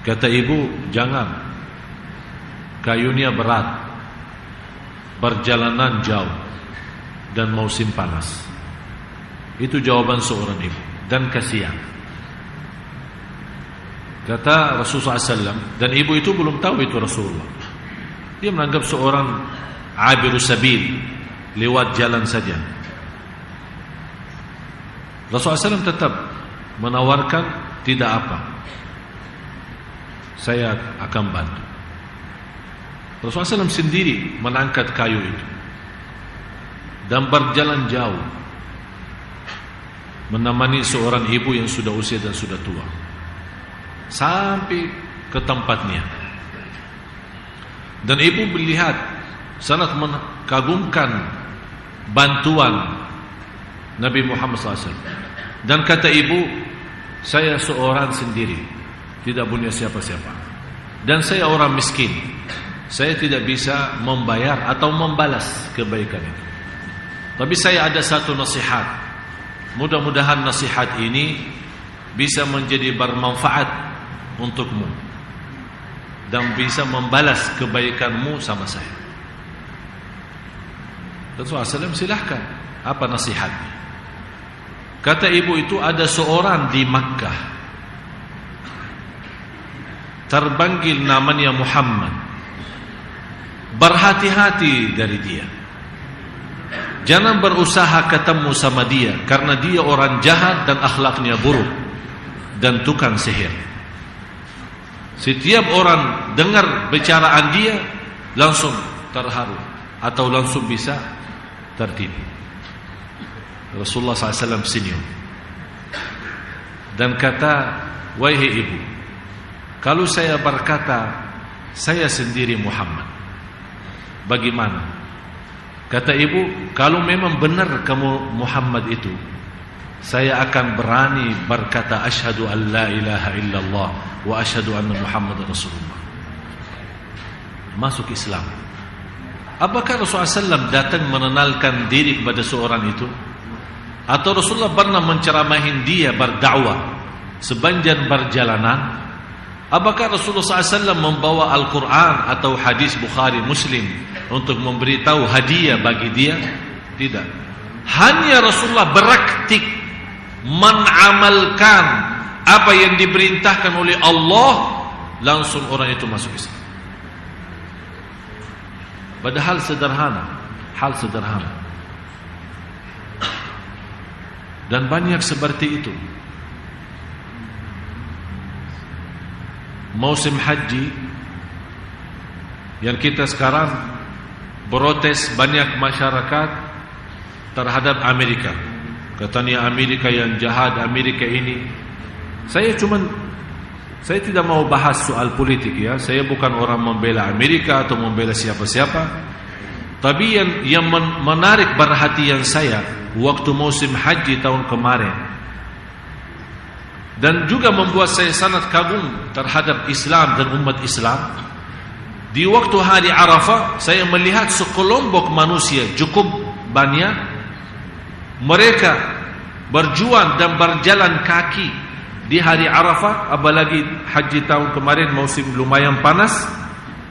Kata ibu, jangan, kayunya berat, perjalanan jauh, dan musim panas. Itu jawaban seorang ibu, dan kasihan. Kata Rasulullah SAW, dan ibu itu belum tahu itu Rasulullah. Dia menganggap seorang abirus sabil, lewat jalan saja. Rasulullah SAW tetap menawarkan, tidak apa, saya akan bantu. Rasulullah SAW sendiri mengangkat kayu itu dan berjalan jauh menemani seorang ibu yang sudah usia dan sudah tua sampai ke tempatnya. Dan ibu melihat, sangat mengagumkan bantuan Nabi Muhammad SAW. Dan kata ibu, saya seorang sendiri, tidak punya siapa-siapa, dan saya orang miskin, saya tidak bisa membayar atau membalas kebaikan itu. Tapi saya ada satu nasihat, mudah-mudahan nasihat ini bisa menjadi bermanfaat untukmu dan bisa membalas kebaikanmu sama saya. Rasulullah SAW, silahkan, apa nasihatnya? Kata ibu itu, ada seorang di Makkah terpanggil namanya Muhammad, berhati-hati dari dia, jangan berusaha ketemu sama dia, karena dia orang jahat dan akhlaknya buruk dan tukang sihir. Setiap orang dengar bicaraan dia langsung terharu atau langsung bisa tertipu. Rasulullah SAW senyum dan kata, wahai ibu, kalau saya berkata saya sendiri Muhammad, bagaimana? Kata ibu, kalau memang benar kamu Muhammad itu, saya akan berani berkata asyhadu an la ilaha illallah wa asyhadu anna Muhammadar Rasulullah, masuk Islam. Apakah Rasulullah SAW datang mengenalkan diri kepada seorang itu? Atau Rasulullah pernah menceramahin dia berdakwah sepanjang perjalanan? Apakah Rasulullah SAW membawa Al-Quran atau hadis Bukhari Muslim untuk memberitahu hadiah bagi dia? Tidak. Hanya Rasulullah beraktik menamalkan apa yang diperintahkan oleh Allah, langsung orang itu masuk Islam. Padahal sederhana, hal sederhana. Dan banyak seperti itu. Musim haji yang kita sekarang protes banyak masyarakat terhadap Amerika. Katanya Amerika yang jahat, Amerika ini Saya tidak mau bahas soal politik ya. Saya bukan orang membela Amerika atau membela siapa-siapa. Tapi yang menarik perhatian saya waktu musim haji tahun kemarin, dan juga membuat saya sangat kagum terhadap Islam dan umat Islam. Di waktu hari Arafah, saya melihat sekelompok manusia cukup banyak. Mereka berjuang dan berjalan kaki di hari Arafah, apalagi haji tahun kemarin musim lumayan panas,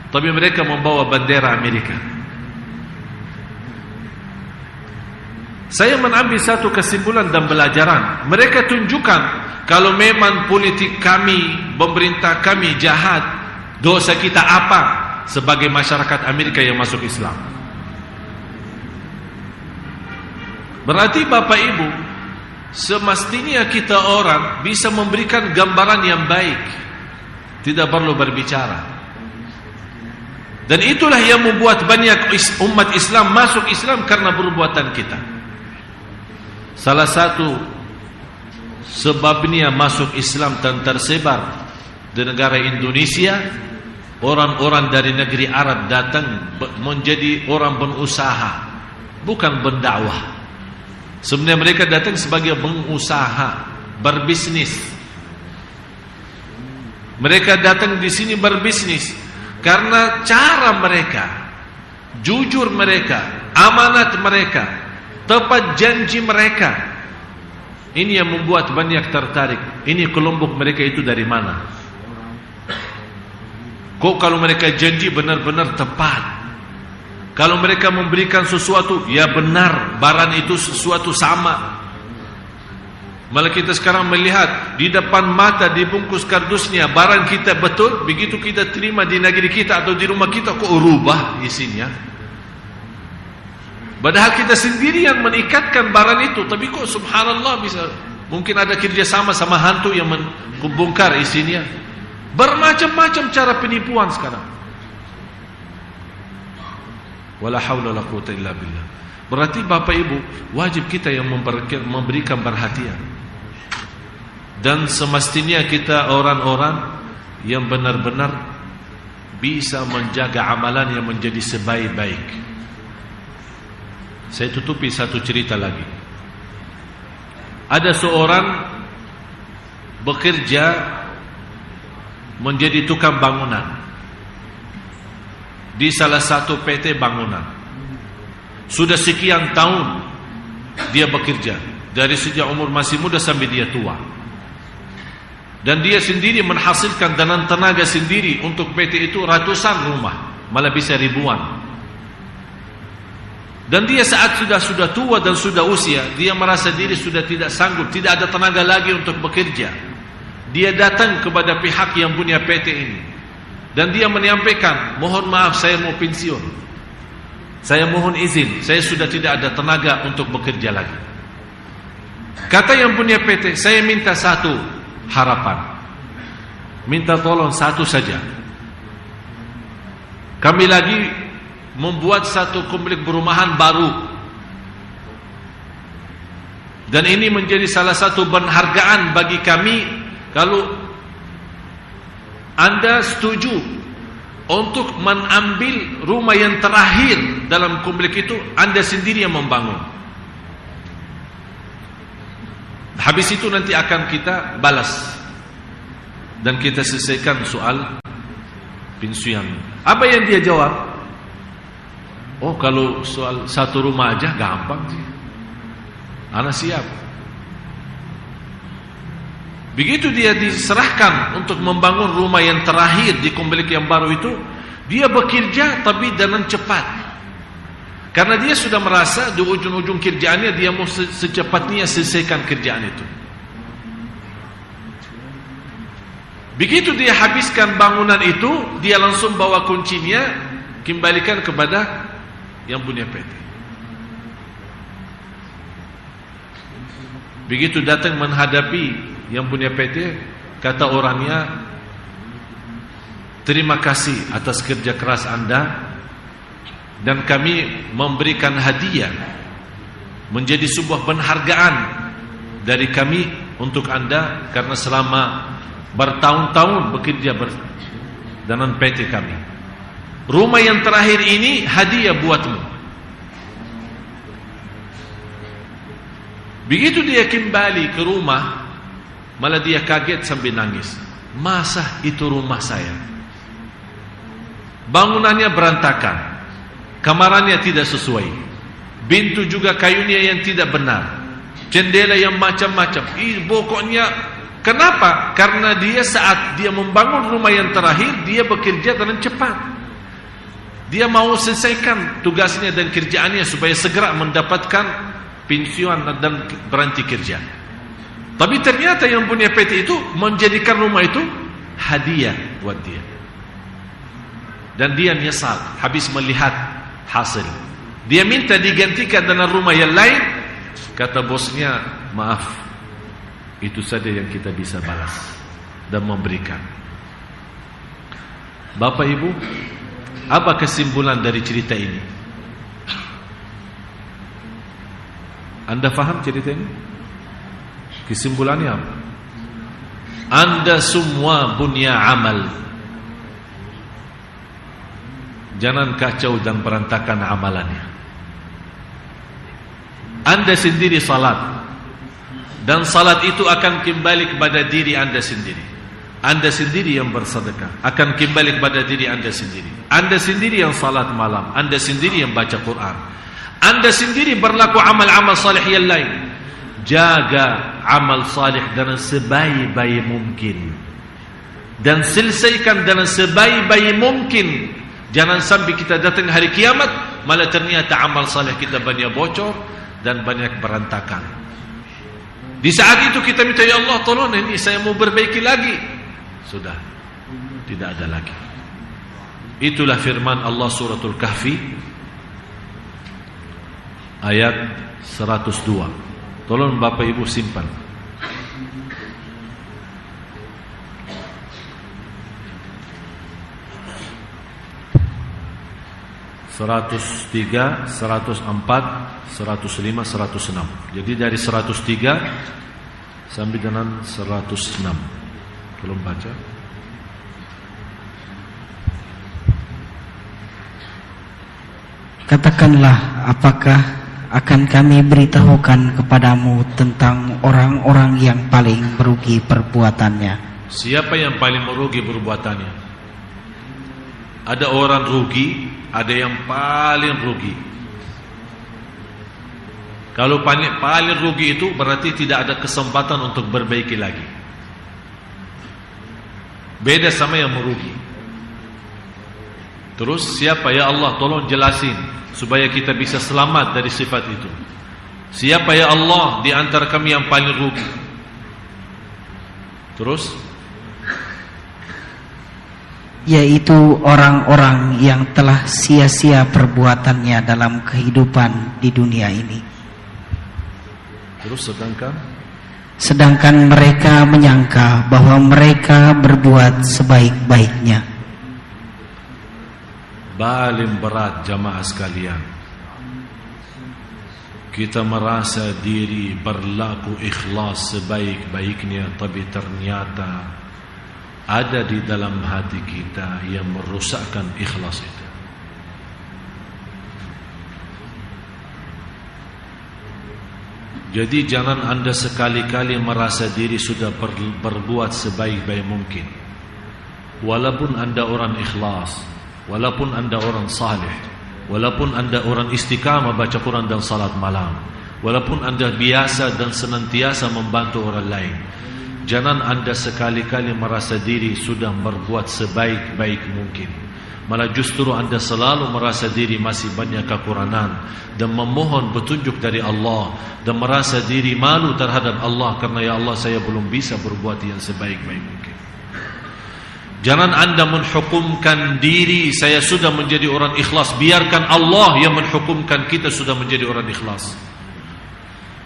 tapi mereka membawa bendera Amerika. Saya mengambil satu kesimpulan dan pelajaran. Mereka tunjukkan kalau memang politik kami, pemerintah kami jahat, dosa kita apa sebagai masyarakat Amerika yang masuk Islam. Berarti Bapak Ibu, semestinya kita orang bisa memberikan gambaran yang baik, tidak perlu berbicara. Dan itulah yang membuat banyak umat Islam masuk Islam, karena perbuatan kita. Salah satu sebabnya masuk Islam dan tersebar di negara Indonesia, orang-orang dari negeri Arab datang menjadi orang berusaha, bukan berdakwah. Sebenarnya mereka datang sebagai pengusaha, berbisnis. Mereka datang di sini berbisnis karena cara mereka, jujur mereka, amanat mereka, tepat janji mereka. Ini yang membuat banyak tertarik. Ini kelompok mereka itu dari mana? Kok kalau mereka janji benar-benar tepat? Kalau mereka memberikan sesuatu, ya benar, barang itu sesuatu sama. Malah kita sekarang melihat di depan mata dibungkus kardusnya barang kita betul, begitu kita terima di negeri kita atau di rumah kita, kok rubah isinya. Padahal kita sendiri yang meningkatkan barang itu, tapi kok subhanallah bisa. Mungkin ada kerjasama sama hantu yang membongkar isinya. Bermacam-macam cara penipuan sekarang. Wala haula wala quwwata illa billah. Berarti Bapak Ibu, wajib kita yang memberikan perhatian. Dan semestinya kita orang-orang yang benar-benar bisa menjaga amalan yang menjadi sebaik-baik. Saya tutupi satu cerita lagi. Ada seorang bekerja menjadi tukang bangunan di salah satu PT bangunan. Sudah sekian tahun dia bekerja, dari sejak umur masih muda sampai dia tua. Dan dia sendiri menghasilkan dengan tenaga sendiri untuk PT itu ratusan rumah, malah bisa ribuan. Dan dia saat sudah tua dan sudah usia, dia merasa diri sudah tidak sanggup, tidak ada tenaga lagi untuk bekerja. Dia datang kepada pihak yang punya PT ini. Dan dia menyampaikan, mohon maaf saya mau pensiun. Saya mohon izin, saya sudah tidak ada tenaga untuk bekerja lagi. Kata yang punya PT, saya minta satu harapan. Minta tolong satu saja. Kami lagi membuat satu komplek perumahan baru. Dan ini menjadi salah satu penghargaan bagi kami kalau Anda setuju untuk mengambil rumah yang terakhir dalam komplek itu, Anda sendiri yang membangun. Habis itu nanti akan kita balas dan kita selesaikan soal pensiun. Apa yang dia jawab? Oh, kalau soal satu rumah aja gampang sih, Ana siap. Begitu dia diserahkan untuk membangun rumah yang terakhir di komplek yang baru itu, dia bekerja tapi dengan cepat. Karena dia sudah merasa di ujung-ujung kerjaannya dia mau secepatnya selesaikan kerjaan itu. Begitu dia habiskan bangunan itu, dia langsung bawa kuncinya kembalikan kepada yang punya PT. Begitu datang menghadapi yang punya PT, kata orangnya, terima kasih atas kerja keras Anda, dan kami memberikan hadiah menjadi sebuah penghargaan dari kami untuk Anda karena selama bertahun-tahun bekerja dengan PT kami. Rumah yang terakhir ini hadiah buatmu. Begitu dia kembali ke rumah, malah dia kaget sambil nangis. Masa itu rumah saya? Bangunannya berantakan, kamarannya tidak sesuai, pintu juga kayunya yang tidak benar, jendela yang macam-macam. Pokoknya kenapa? Karena dia saat dia membangun rumah yang terakhir, dia bekerja dengan cepat. Dia mau selesaikan tugasnya dan kerjaannya supaya segera mendapatkan pensiun dan berhenti kerja. Tapi ternyata yang punya PT itu menjadikan rumah itu hadiah buat dia. Dan dia nyesal habis melihat hasil. Dia minta digantikan dengan rumah yang lain. Kata bosnya, maaf, itu saja yang kita bisa balas dan memberikan. Bapak Ibu, apa kesimpulan dari cerita ini? Anda faham cerita ini? Kesimpulannya apa? Anda semua punya amal. Jangan kacau dan berantakan amalannya. Anda sendiri salat, dan salat itu akan kembali kepada diri Anda sendiri. Anda sendiri yang bersedekah akan kembali kepada diri Anda sendiri. Anda sendiri yang salat malam, Anda sendiri yang baca Quran, Anda sendiri berlaku amal-amal salih yang lain. Jaga amal salih dengan sebaik-baik mungkin dan selesaikan dengan sebaik-baik mungkin. Jangan sampai kita datang hari kiamat malah ternyata amal salih kita banyak bocor dan banyak berantakan. Di saat itu kita minta, ya Allah tolong ini saya mau perbaiki lagi. Sudah tidak ada lagi. Itulah firman Allah suratul Kahfi ayat 102. Tolong Bapak Ibu simpan. Seratus 103, 104, 105, 106. Jadi dari 103 sampai dengan 106. Tolong baca. Katakanlah, apakah akan kami beritahukan kepadamu tentang orang-orang yang paling merugi perbuatannya? Siapa yang paling merugi perbuatannya? Ada orang rugi, ada yang paling rugi. Kalau paling rugi itu berarti tidak ada kesempatan untuk berbaiki lagi. Beda sama yang merugi. Terus siapa, ya Allah tolong jelasin supaya kita bisa selamat dari sifat itu. Siapa ya Allah di antara kami yang paling rugi? Terus, yaitu orang-orang yang telah sia-sia perbuatannya dalam kehidupan di dunia ini. Terus sedangkan mereka menyangka bahwa mereka berbuat sebaik-baiknya. Paling berat jamaah sekalian, kita merasa diri berlaku ikhlas sebaik-baiknya, tapi ternyata ada di dalam hati kita yang merusakkan ikhlas itu. Jadi jangan Anda sekali-kali merasa diri sudah berbuat sebaik-baik mungkin. Walaupun Anda orang ikhlas, walaupun Anda orang salih, walaupun Anda orang istiqamah baca Quran dan salat malam, walaupun Anda biasa dan senantiasa membantu orang lain, jangan Anda sekali-kali merasa diri sudah berbuat sebaik-baik mungkin. Malah justru Anda selalu merasa diri masih banyak kekurangan dan memohon petunjuk dari Allah dan merasa diri malu terhadap Allah karena ya Allah saya belum bisa berbuat yang sebaik-baik mungkin. Jangan Anda menghukumkan diri saya sudah menjadi orang ikhlas. Biarkan Allah yang menghukumkan kita sudah menjadi orang ikhlas.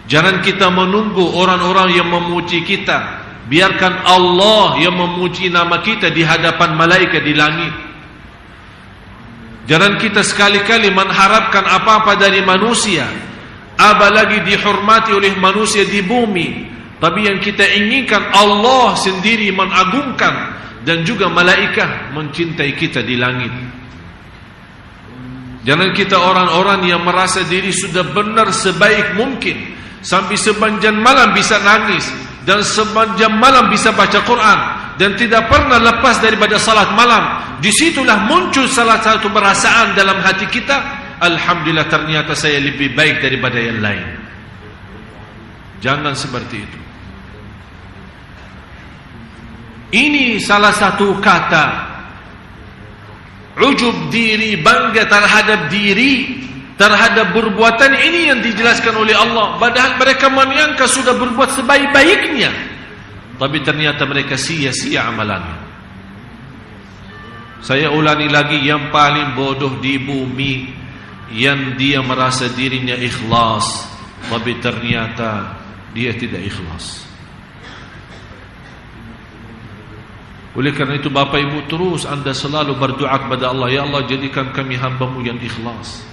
Jangan kita menunggu orang-orang yang memuji kita. Biarkan Allah yang memuji nama kita di hadapan malaikat di langit. Jangan kita sekali-kali mengharapkan apa-apa dari manusia, apalagi dihormati oleh manusia di bumi. Tapi yang kita inginkan Allah sendiri mengagungkan, dan juga malaikat mencintai kita di langit. Jangan kita orang-orang yang merasa diri sudah benar sebaik mungkin, sampai sepanjang malam bisa nangis, dan sepanjang malam bisa baca Quran, dan tidak pernah lepas daripada salat malam. Disitulah muncul salah satu perasaan dalam hati kita, alhamdulillah ternyata saya lebih baik daripada yang lain. Jangan seperti itu. Ini salah satu kata ujub diri, bangga terhadap diri, terhadap perbuatan ini yang dijelaskan oleh Allah. Padahal mereka menyangka sudah berbuat sebaik-baiknya, tapi ternyata mereka sia-sia amalannya. Saya ulangi lagi, yang paling bodoh di bumi yang dia merasa dirinya ikhlas, tapi ternyata dia tidak ikhlas. Oleh karena itu Bapak Ibu, terus anda selalu berdoa kepada Allah, ya Allah jadikan kami hamba-Mu yang ikhlas.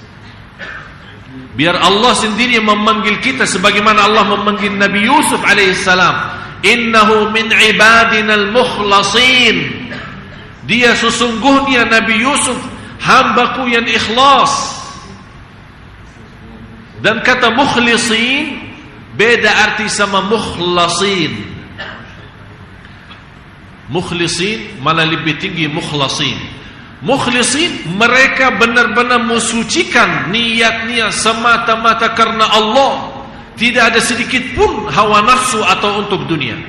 Biar Allah sendiri yang memanggil kita sebagaimana Allah memanggil Nabi Yusuf alaihissalam, innahu min ibadina al-mukhlasin. Dia sesungguhnya Nabi Yusuf hambaku yang ikhlas. Dan kata mukhlisin beda arti sama mukhlasin. Mukhlisin malah lebih tinggi mukhlasin. Mukhlisin mereka benar-benar mensucikan niatnya semata-mata karena Allah, tidak ada sedikit pun hawa nafsu atau untuk dunia.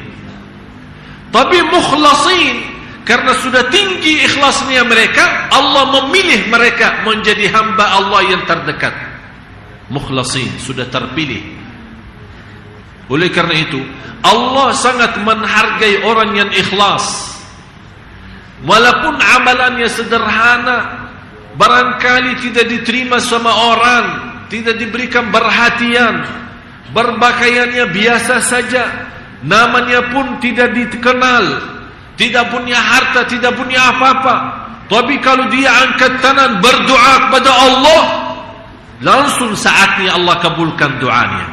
Tapi mukhlasin karena sudah tinggi ikhlasnya mereka, Allah memilih mereka menjadi hamba Allah yang terdekat. Mukhlasin sudah terpilih. Oleh karena itu Allah sangat menghargai orang yang ikhlas. Walaupun amalannya sederhana, barangkali tidak diterima sama orang, tidak diberikan perhatian, berpakaiannya biasa saja, namanya pun tidak dikenal, tidak punya harta, tidak punya apa-apa. Tapi kalau dia angkat tangan berdoa kepada Allah, langsung saatnya Allah kabulkan doanya.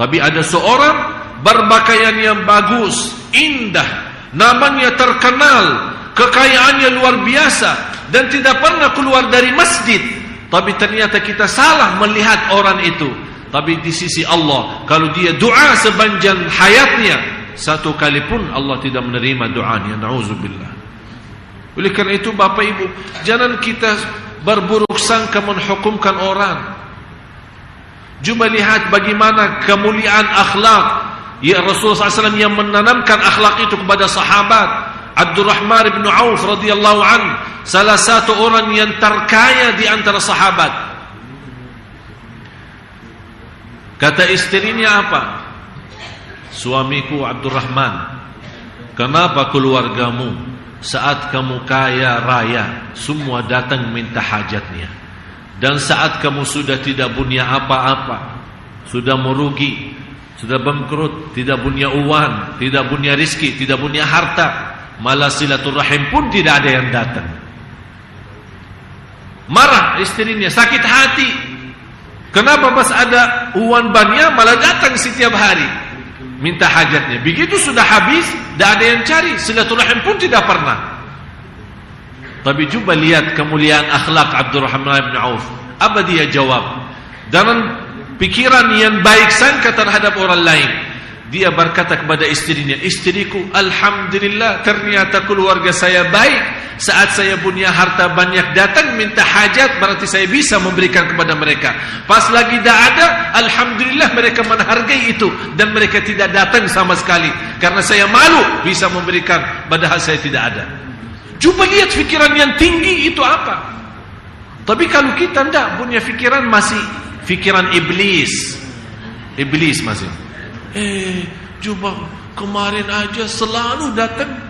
Tapi ada seorang berpakaian yang bagus, indah, namanya terkenal, kekayaannya luar biasa, dan tidak pernah keluar dari masjid. Tapi ternyata kita salah melihat orang itu. Tapi di sisi Allah, kalau dia doa sepanjang hayatnya, satu kali pun Allah tidak menerima doanya. Na'udzubillah. Oleh karena itu Bapak Ibu, jangan kita berburuk sangka menghukumkan orang. Coba lihat bagaimana kemuliaan akhlak ya Rasulullah SAW yang menanamkan akhlak itu kepada sahabat. Abdurrahman bin Auf radhiyallahu anhu, salah satu orang yang terkaya di antara sahabat. Kata istrinya apa? Suamiku Abdurrahman, kenapa keluargamu saat kamu kaya raya semua datang minta hajatnya, dan saat kamu sudah tidak punya apa-apa, sudah merugi, sudah bangkrut, tidak punya uang, tidak punya rizki, tidak punya harta, malah silaturahim pun tidak ada yang datang. Marah istrinya, sakit hati. Kenapa pas ada uang banyak malah datang setiap hari minta hajatnya? Begitu sudah habis, tidak ada yang cari, silaturahim pun tidak pernah. Tapi coba lihat kemuliaan akhlak Abdurrahman bin Auf. Apa dia jawab? Dengan pikiran yang baik sangka terhadap orang lain, dia berkata kepada istrinya, istriku, alhamdulillah ternyata keluarga saya baik. Saat saya punya harta banyak datang minta hajat, berarti saya bisa memberikan kepada mereka. Pas lagi tidak ada, alhamdulillah mereka menghargai itu, dan mereka tidak datang sama sekali karena saya malu bisa memberikan padahal saya tidak ada. Coba lihat pikiran yang tinggi itu apa. Tapi kalau kita tidak punya pikiran, masih pikiran iblis. Iblis masih. Coba kemarin aja selalu datang.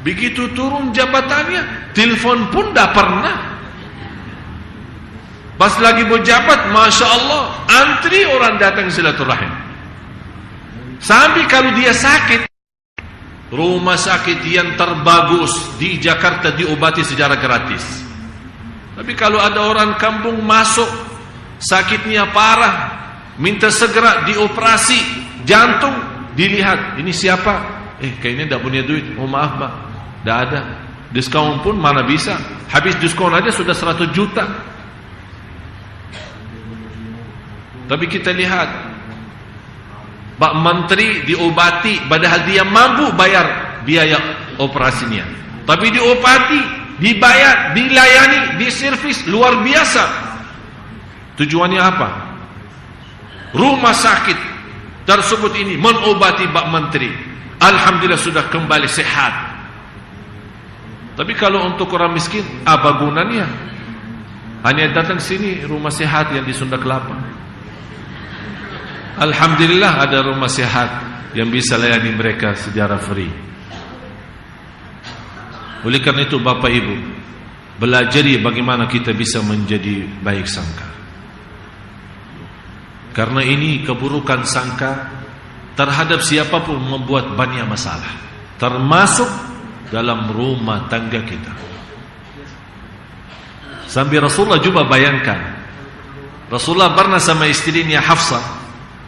Begitu turun jabatannya, telepon pun tidak pernah. Pas lagi berjabat, Masya Allah, antri orang datang silaturahim. Sampai kalau dia sakit, rumah sakit yang terbagus di Jakarta diobati secara gratis. Tapi kalau ada orang kampung masuk, sakitnya parah, minta segera dioperasi jantung, Dilihat, ini siapa? Kayaknya tidak punya duit. Oh maaf Pak, tidak ada. Diskon pun mana bisa. Habis diskon aja sudah 100 juta. Tapi kita lihat, Pak Menteri diobati, padahal dia mampu bayar biaya operasinya. Tapi diobati, dibayar, dilayani, diservis luar biasa. Tujuannya apa? Rumah sakit tersebut ini mengobati Pak Menteri. Alhamdulillah sudah kembali sehat. Tapi kalau untuk orang miskin, apa gunanya? Hanya datang sini rumah sehat yang di Sunda Kelapa. Alhamdulillah ada rumah sehat yang bisa layani mereka secara free. Oleh karena itu Bapak Ibu, belajari bagaimana kita bisa menjadi baik sangka. Karena ini keburukan sangka terhadap siapapun membuat banyak masalah, termasuk dalam rumah tangga kita. Sampai Rasulullah juga bayangkan, Rasulullah pernah sama istrinya Hafsah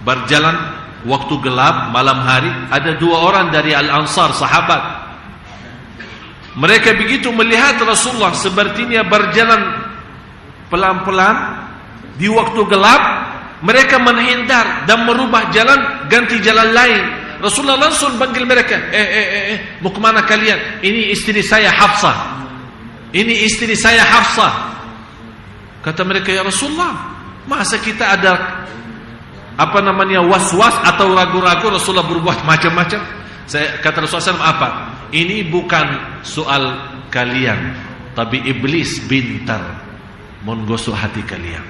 berjalan waktu gelap malam hari. Ada 2 orang dari Al-Ansar, sahabat. Mereka begitu melihat Rasulullah sepertinya berjalan pelan-pelan di waktu gelap, mereka menghindar dan merubah jalan, ganti jalan lain. Rasulullah langsung panggil mereka, mau kemana kalian? Ini istri saya Hafsah. Ini istri saya Hafsah. Kata mereka, ya Rasulullah, masa kita ada was-was atau ragu-ragu Rasulullah berbuat macam-macam? Kata Rasulullah SAW, apa? Ini bukan soal kalian, tapi iblis pintar menggosok hati kalian.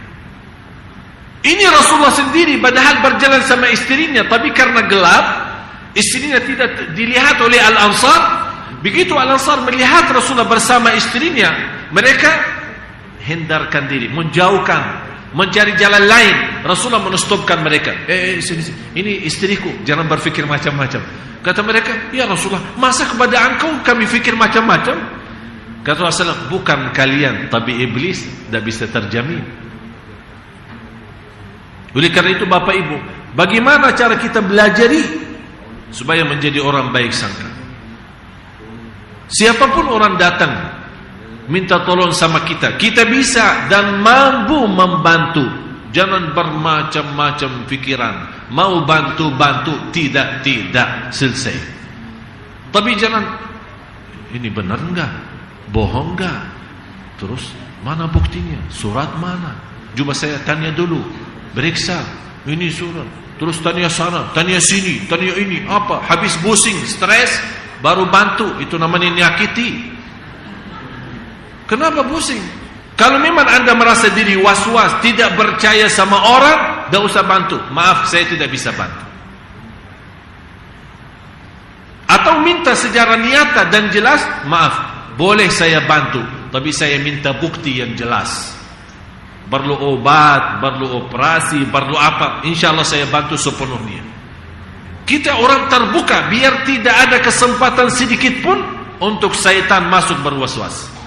Ini Rasulullah sendiri padahal berjalan sama istrinya, tapi karena gelap, istrinya tidak dilihat oleh Al-Ansar. Begitu Al-Ansar melihat Rasulullah bersama istrinya, mereka hindarkan diri, menjauhkan, mencari jalan lain. Rasulullah menstopkan mereka. Sini. Ini istriku, jangan berfikir macam-macam. Kata mereka, ya Rasulullah, masa kepada engkau kami fikir macam-macam? Kata Rasulullah, bukan kalian, tapi iblis tidak bisa terjamin. Oleh karena itu Bapak Ibu, bagaimana cara kita belajari supaya menjadi orang baik sangka? Siapapun orang datang minta tolong sama kita, kita bisa dan mampu membantu. Jangan bermacam-macam pikiran. Mau bantu-bantu, tidak selesai. Tapi jangan, ini benar enggak? Bohong enggak? Terus mana buktinya? Surat mana? Coba saya tanya dulu, periksa. Ini surat. Terus tanya sana, tanya sini, tanya ini. Apa? Habis pusing, stres, baru bantu. Itu namanya nyakiti. Kenapa pusing? Kalau memang Anda merasa diri was-was, tidak percaya sama orang, tidak usah bantu. Maaf, saya tidak bisa bantu. Atau minta secara nyata dan jelas, maaf, boleh saya bantu, tapi saya minta bukti yang jelas. Perlu obat, perlu operasi, perlu apa, insya Allah saya bantu sepenuhnya. Kita orang terbuka, biar tidak ada kesempatan sedikit pun untuk syaitan masuk berwas-was.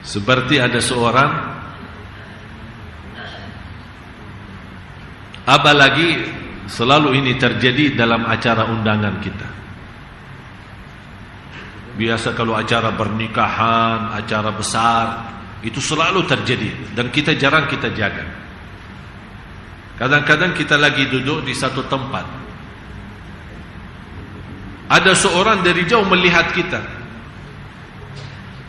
Seperti ada seorang, apalagi selalu ini terjadi dalam acara undangan kita. Biasa kalau acara pernikahan, acara besar, itu selalu terjadi dan kita jarang kita jaga. Kadang-kadang kita lagi duduk di satu tempat, ada seorang dari jauh melihat kita,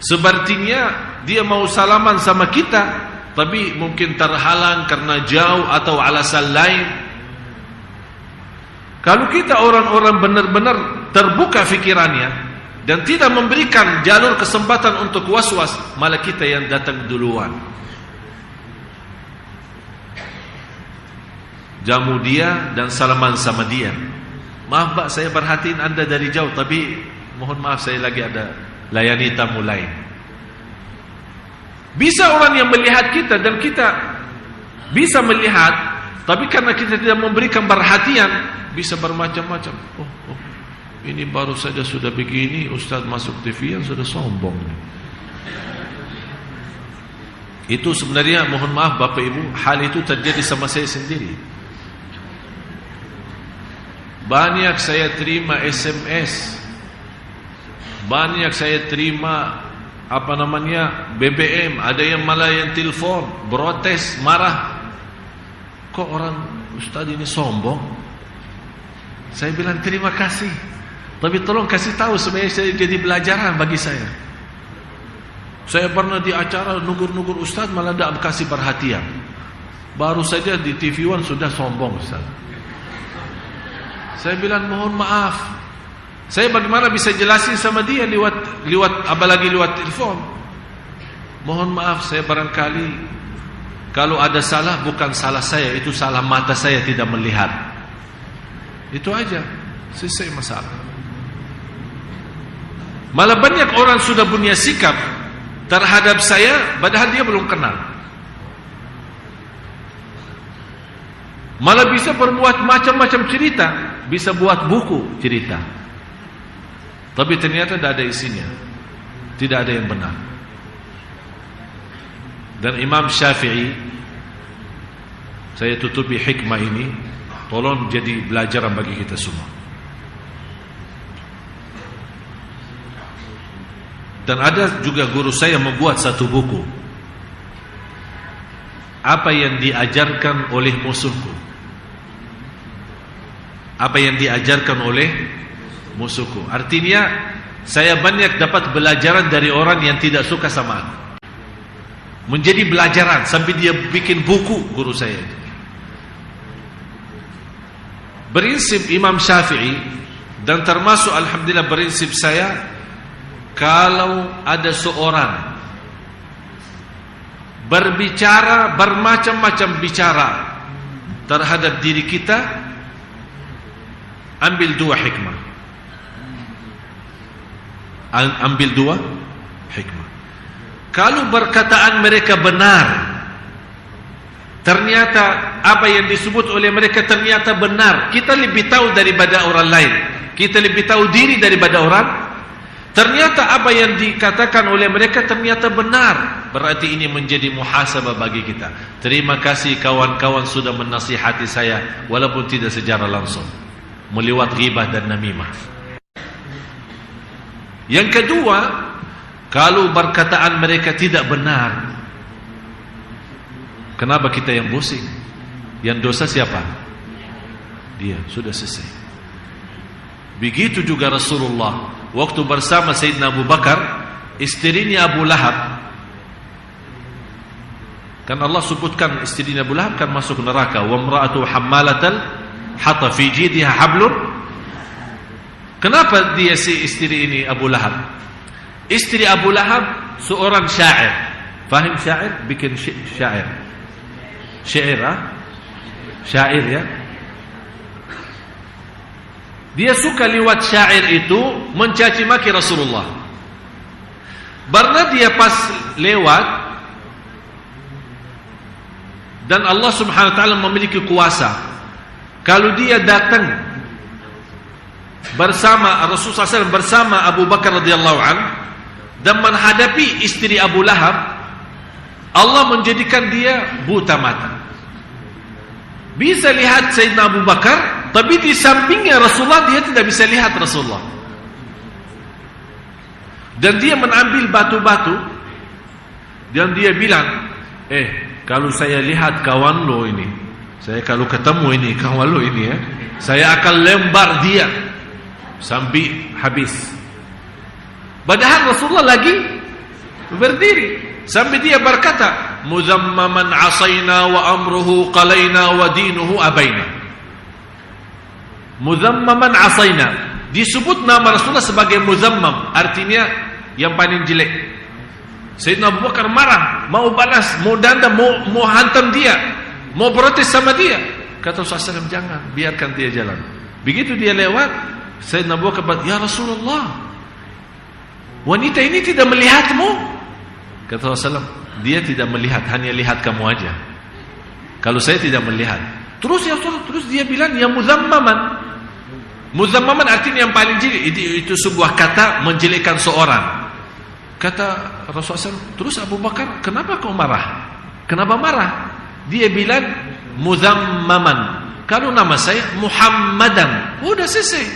sepertinya dia mau salaman sama kita, tapi mungkin terhalang karena jauh atau alasan lain. Kalau kita orang-orang benar-benar terbuka fikirannya dan tidak memberikan jalur kesempatan untuk was-was, malah kita yang datang duluan. Jamu dia dan salaman sama dia. Maaf Pak, saya perhatiin Anda dari jauh, tapi mohon maaf saya lagi ada layani tamu lain. Bisa orang yang melihat kita dan kita bisa melihat, tapi karena kita tidak memberikan perhatian, bisa bermacam-macam. Oh, ini baru saja sudah begini, Ustaz masuk TV yang sudah sombong. Itu sebenarnya mohon maaf Bapak Ibu, hal itu terjadi sama saya sendiri. Banyak saya terima SMS, banyak saya terima BBM, ada yang malah yang telepon, protes, marah. Kok orang Ustaz ini sombong? Saya bilang terima kasih, tapi tolong kasih tahu supaya saya jadi pelajaran bagi saya. Saya pernah di acara nugur-nugur Ustaz malah tidak kasih perhatian. Baru saja di TV One sudah sombong Ustaz. Saya bilang mohon maaf. Saya bagaimana bisa jelasin sama dia lewat apalagi lewat telepon. Mohon maaf, saya barangkali kalau ada salah bukan salah saya, itu salah mata saya tidak melihat. Itu aja, selesai masalah. Malah banyak orang sudah punya sikap terhadap saya padahal dia belum kenal. Malah bisa berbuat macam-macam cerita, bisa buat buku cerita, tapi ternyata tidak ada isinya, tidak ada yang benar. Dan Imam Syafi'i, saya tutupi hikmah ini, tolong jadi pelajaran bagi kita semua. Dan ada juga guru saya membuat satu buku, apa yang diajarkan oleh musuhku. Apa yang diajarkan oleh musuhku. Artinya saya banyak dapat pelajaran dari orang yang tidak suka sama aku. Menjadi pelajaran sampai dia bikin buku guru saya itu. Prinsip Imam Syafi'i dan termasuk alhamdulillah prinsip saya, kalau ada seorang berbicara bermacam-macam bicara terhadap diri kita, ambil dua hikmah. Ambil dua hikmah. Kalau perkataan mereka benar, ternyata apa yang disebut oleh mereka ternyata benar, kita lebih tahu daripada orang lain, kita lebih tahu diri daripada orang. Ternyata apa yang dikatakan oleh mereka ternyata benar, berarti ini menjadi muhasabah bagi kita. Terima kasih kawan-kawan sudah menasihati saya walaupun tidak secara langsung, melewat ghibah dan namimah. Yang kedua, kalau perkataan mereka tidak benar, kenapa kita yang pusing? Yang dosa siapa? Dia, sudah selesai. Begitu juga Rasulullah waktu bersama Sayyidina Abu Bakar, istrinya Abu Lahab. Kan Allah sebutkan istrinya Abu Lahab kan masuk neraka. Wa imra'atu hammalatal hatta fi jidha hablun. Kenapa dia si istri ini Abu Lahab? Istri Abu Lahab seorang syair. Faham syair? Bikin syair. Syair, syair ya. Dia suka lewat syair itu mencaci maki Rasulullah. Karena dia pas lewat, dan Allah Subhanahu wa taala memiliki kuasa. Kalau dia datang bersama Rasulullah SAW bersama Abu Bakar radhiyallahu an dan menghadapi istri Abu Lahab, Allah menjadikan dia buta mata. Bisa lihat Sayyidina Abu Bakar, tapi di sampingnya Rasulullah dia tidak bisa lihat Rasulullah. Dan dia mengambil batu-batu dan dia bilang, kalau saya lihat kawan lo ini, saya kalau ketemu ini kawan lo ini ya, saya akan lembar dia sampai habis. Padahal Rasulullah lagi berdiri sampai dia berkata, muzammaman asayna wa amruhu qalaina wa dinuhu abaina. Muzammaman asayna, disebut nama Rasulullah sebagai muzammam, artinya yang paling jelek. Sayyidina Abu Bakar marah, mau balas, mau dandam, mau hantam dia, mau protes sama dia. Kata Rasulullah SAW, jangan, biarkan dia jalan. Begitu dia lewat, Sayyidina Abu Bakar, ya Rasulullah, wanita ini tidak melihatmu. Kata Rasulullah, dia tidak melihat, hanya lihat kamu aja. Kalau saya tidak melihat. Terus ya Rasulullah, terus dia bilang, ya muzammaman. Muzammaman artinya yang paling jelek. Itu sebuah kata menjelekkan seorang. Kata Rasulullah SAW, terus Abu Bakar, kenapa kau marah? Kenapa marah? Dia bilang muzammaman. Kalau nama saya Muhammadan, udah selesai.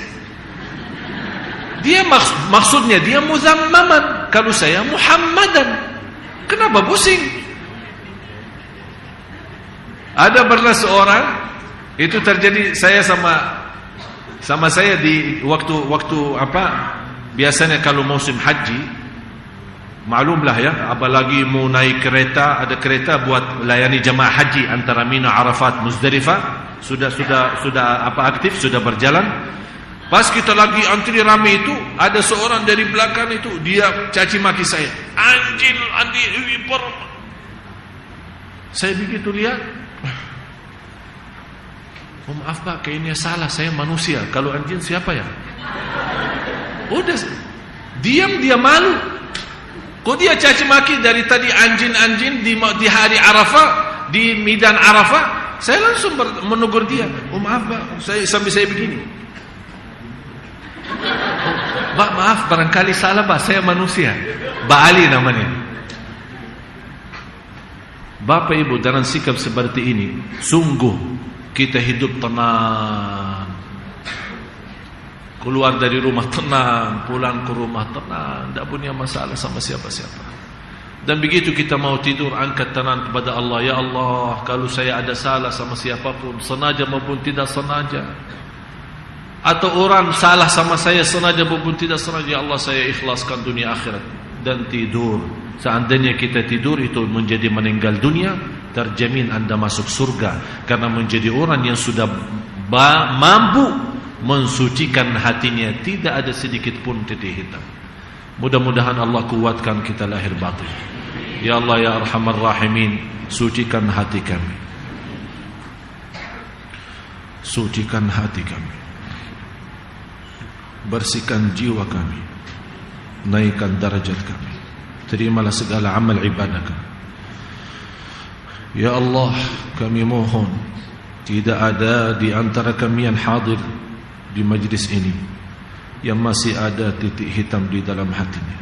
Dia maksudnya dia muzammaman. Kalau saya Muhammadan, kenapa pusing? Ada pernah seorang, itu terjadi saya sama saya di waktu apa? Biasanya kalau musim haji, maklumlah ya, apalagi mau naik kereta, ada kereta buat layani jemaah haji antara Mina, Arafat, Muzdalifah. Sudah aktif, sudah berjalan. Pas kita lagi antri rame itu, ada seorang dari belakang itu, dia caci maki saya. Anjing, saya begitu lihat. Oh maaf Pak, kayaknya salah, saya manusia. Kalau anjing siapa ya? Udah, diam, dia malu. Kok dia caci maki dari tadi anjing di hari Arafah, di Medan Arafah? Saya langsung menegur dia. Oh maaf Pak, sampai saya begini. Pak maaf, barangkali salah Pak, saya manusia. Pak Ali namanya. Bapak Ibu, dalam sikap seperti ini, sungguh kita hidup tenang. Keluar dari rumah tenang, pulang ke rumah tenang, tidak punya masalah sama siapa-siapa. Dan begitu kita mau tidur, angkat tangan kepada Allah. Ya Allah, kalau saya ada salah sama siapapun, sengaja maupun tidak sengaja, atau orang salah sama saya sengaja maupun tidak sengaja, ya Allah, saya ikhlaskan dunia akhirat dan tidur. Seandainya kita tidur itu menjadi meninggal dunia, terjamin Anda masuk surga, karena menjadi orang yang sudah mampu mensucikan hatinya, tidak ada sedikit pun titik hitam. Mudah-mudahan Allah kuatkan kita lahir batin. Ya Allah ya Arhamar Rahimin, sucikan hati kami, sucikan hati kami, bersihkan jiwa kami, naikkan darajat kami, terimalah segala amal ibadah kami. Ya Allah, kami mohon, tidak ada di antara kami yang hadir di majlis ini yang masih ada titik hitam di dalam hatinya.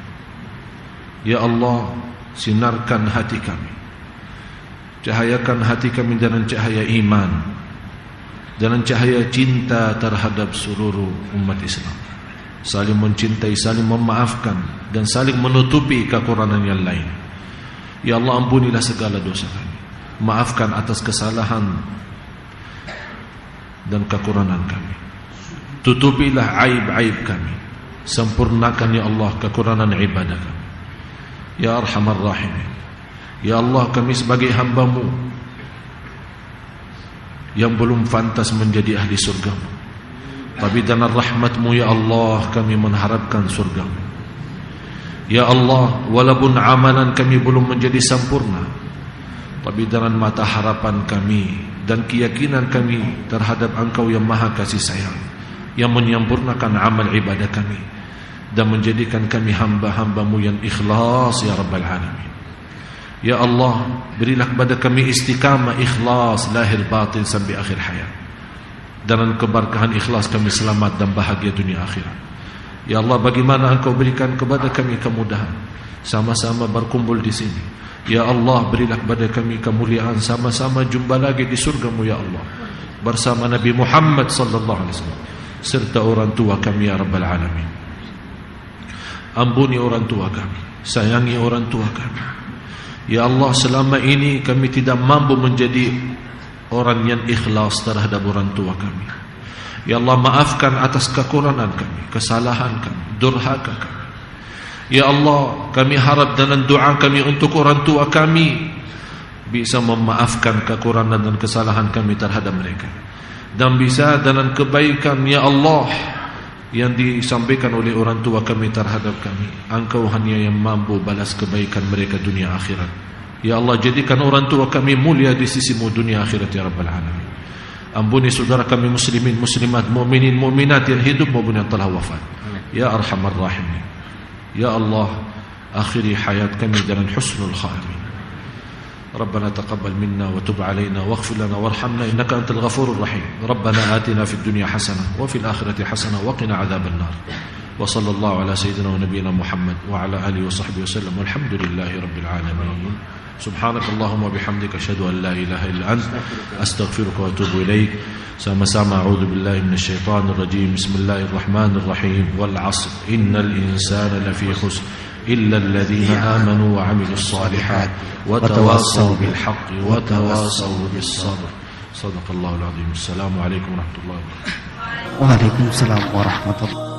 Ya Allah, sinarkan hati kami, cahayakan hati kami dengan cahaya iman, dengan cahaya cinta terhadap seluruh umat Islam, saling mencintai, saling memaafkan, dan saling menutupi kekurangan yang lain. Ya Allah, ampunilah segala dosa kami, maafkan atas kesalahan dan kekurangan kami, tutupilah aib-aib kami, sempurnakan ya Allah kekurangan ibadah kami. Ya Arhamar Rahimin, ya Allah, kami sebagai hamba-Mu yang belum pantas menjadi ahli surga-Mu, tapi dengan rahmat-Mu ya Allah kami mengharapkan surga-Mu. Ya Allah, walaupun amalan kami belum menjadi sempurna, tapi dengan mata harapan kami dan keyakinan kami terhadap Engkau yang Maha Kasih Sayang, yang menyempurnakan amal ibadah kami dan menjadikan kami hamba-hamba-Mu yang ikhlas ya Rabbal Alamin. Ya Allah, berilah kepada kami istiqamah ikhlas lahir batin sampai akhir hayat. Dengan keberkahan ikhlas kami selamat dan bahagia dunia akhirat. Ya Allah, bagaimana Engkau berikan kepada kami kemudahan sama-sama berkumpul di sini. Ya Allah, berilah kepada kami kemuliaan sama-sama jumpa lagi di surga-Mu ya Allah, bersama Nabi Muhammad sallallahu alaihi wasallam serta orang tua kami ya Rabbal Alamin. Ampuni orang tua kami, sayangi orang tua kami. Ya Allah, selama ini kami tidak mampu menjadi orang yang ikhlas terhadap orang tua kami. Ya Allah, maafkan atas kekurangan kami, kesalahan kami, durhaka kami. Ya Allah, kami harap dengan doa kami untuk orang tua kami bisa memaafkan kekurangan dan kesalahan kami terhadap mereka, dan bisa dengan kebaikan ya Allah yang disampaikan oleh orang tua kami terhadap kami, Engkau hanya yang mampu balas kebaikan mereka dunia akhirat. Ya Allah, jadikan orang tua kami mulia di sisi-Mu dunia akhirat ya Rabbal Alamin. Ampuni saudara kami muslimin, muslimat, mu'minin, mu'minat yang hidup maupun yang telah wafat. Ya Arhamar Rahimin. Ya Allah, akhiri hayat kami dengan husnul khatimah. ربنا تقبل منا وتب علينا واغفر لنا وارحمنا إنك أنت الغفور الرحيم. ربنا آتنا في الدنيا حسنة وفي الآخرة حسنة وقنا عذاب النار. وصلى الله على سيدنا ونبينا محمد وعلى آله وصحبه وسلم والحمد لله رب العالمين. سبحانك اللهم وبحمدك أشهد أن لا إله إلا أنت أستغفرك وأتوب إليك. Sama-sama أعوذ بالله من الشيطان الرجيم. بسم الله الرحمن الرحيم. والعصر إن الإنسان لفي خسر إلا الذين آمنوا وعملوا الصالحات وتواصوا بالحق وتواصوا بالصبر. صدق الله العظيم. السلام عليكم ورحمة الله وبركاته. Waalaikumsalam warahmatullahi wabarakatuh.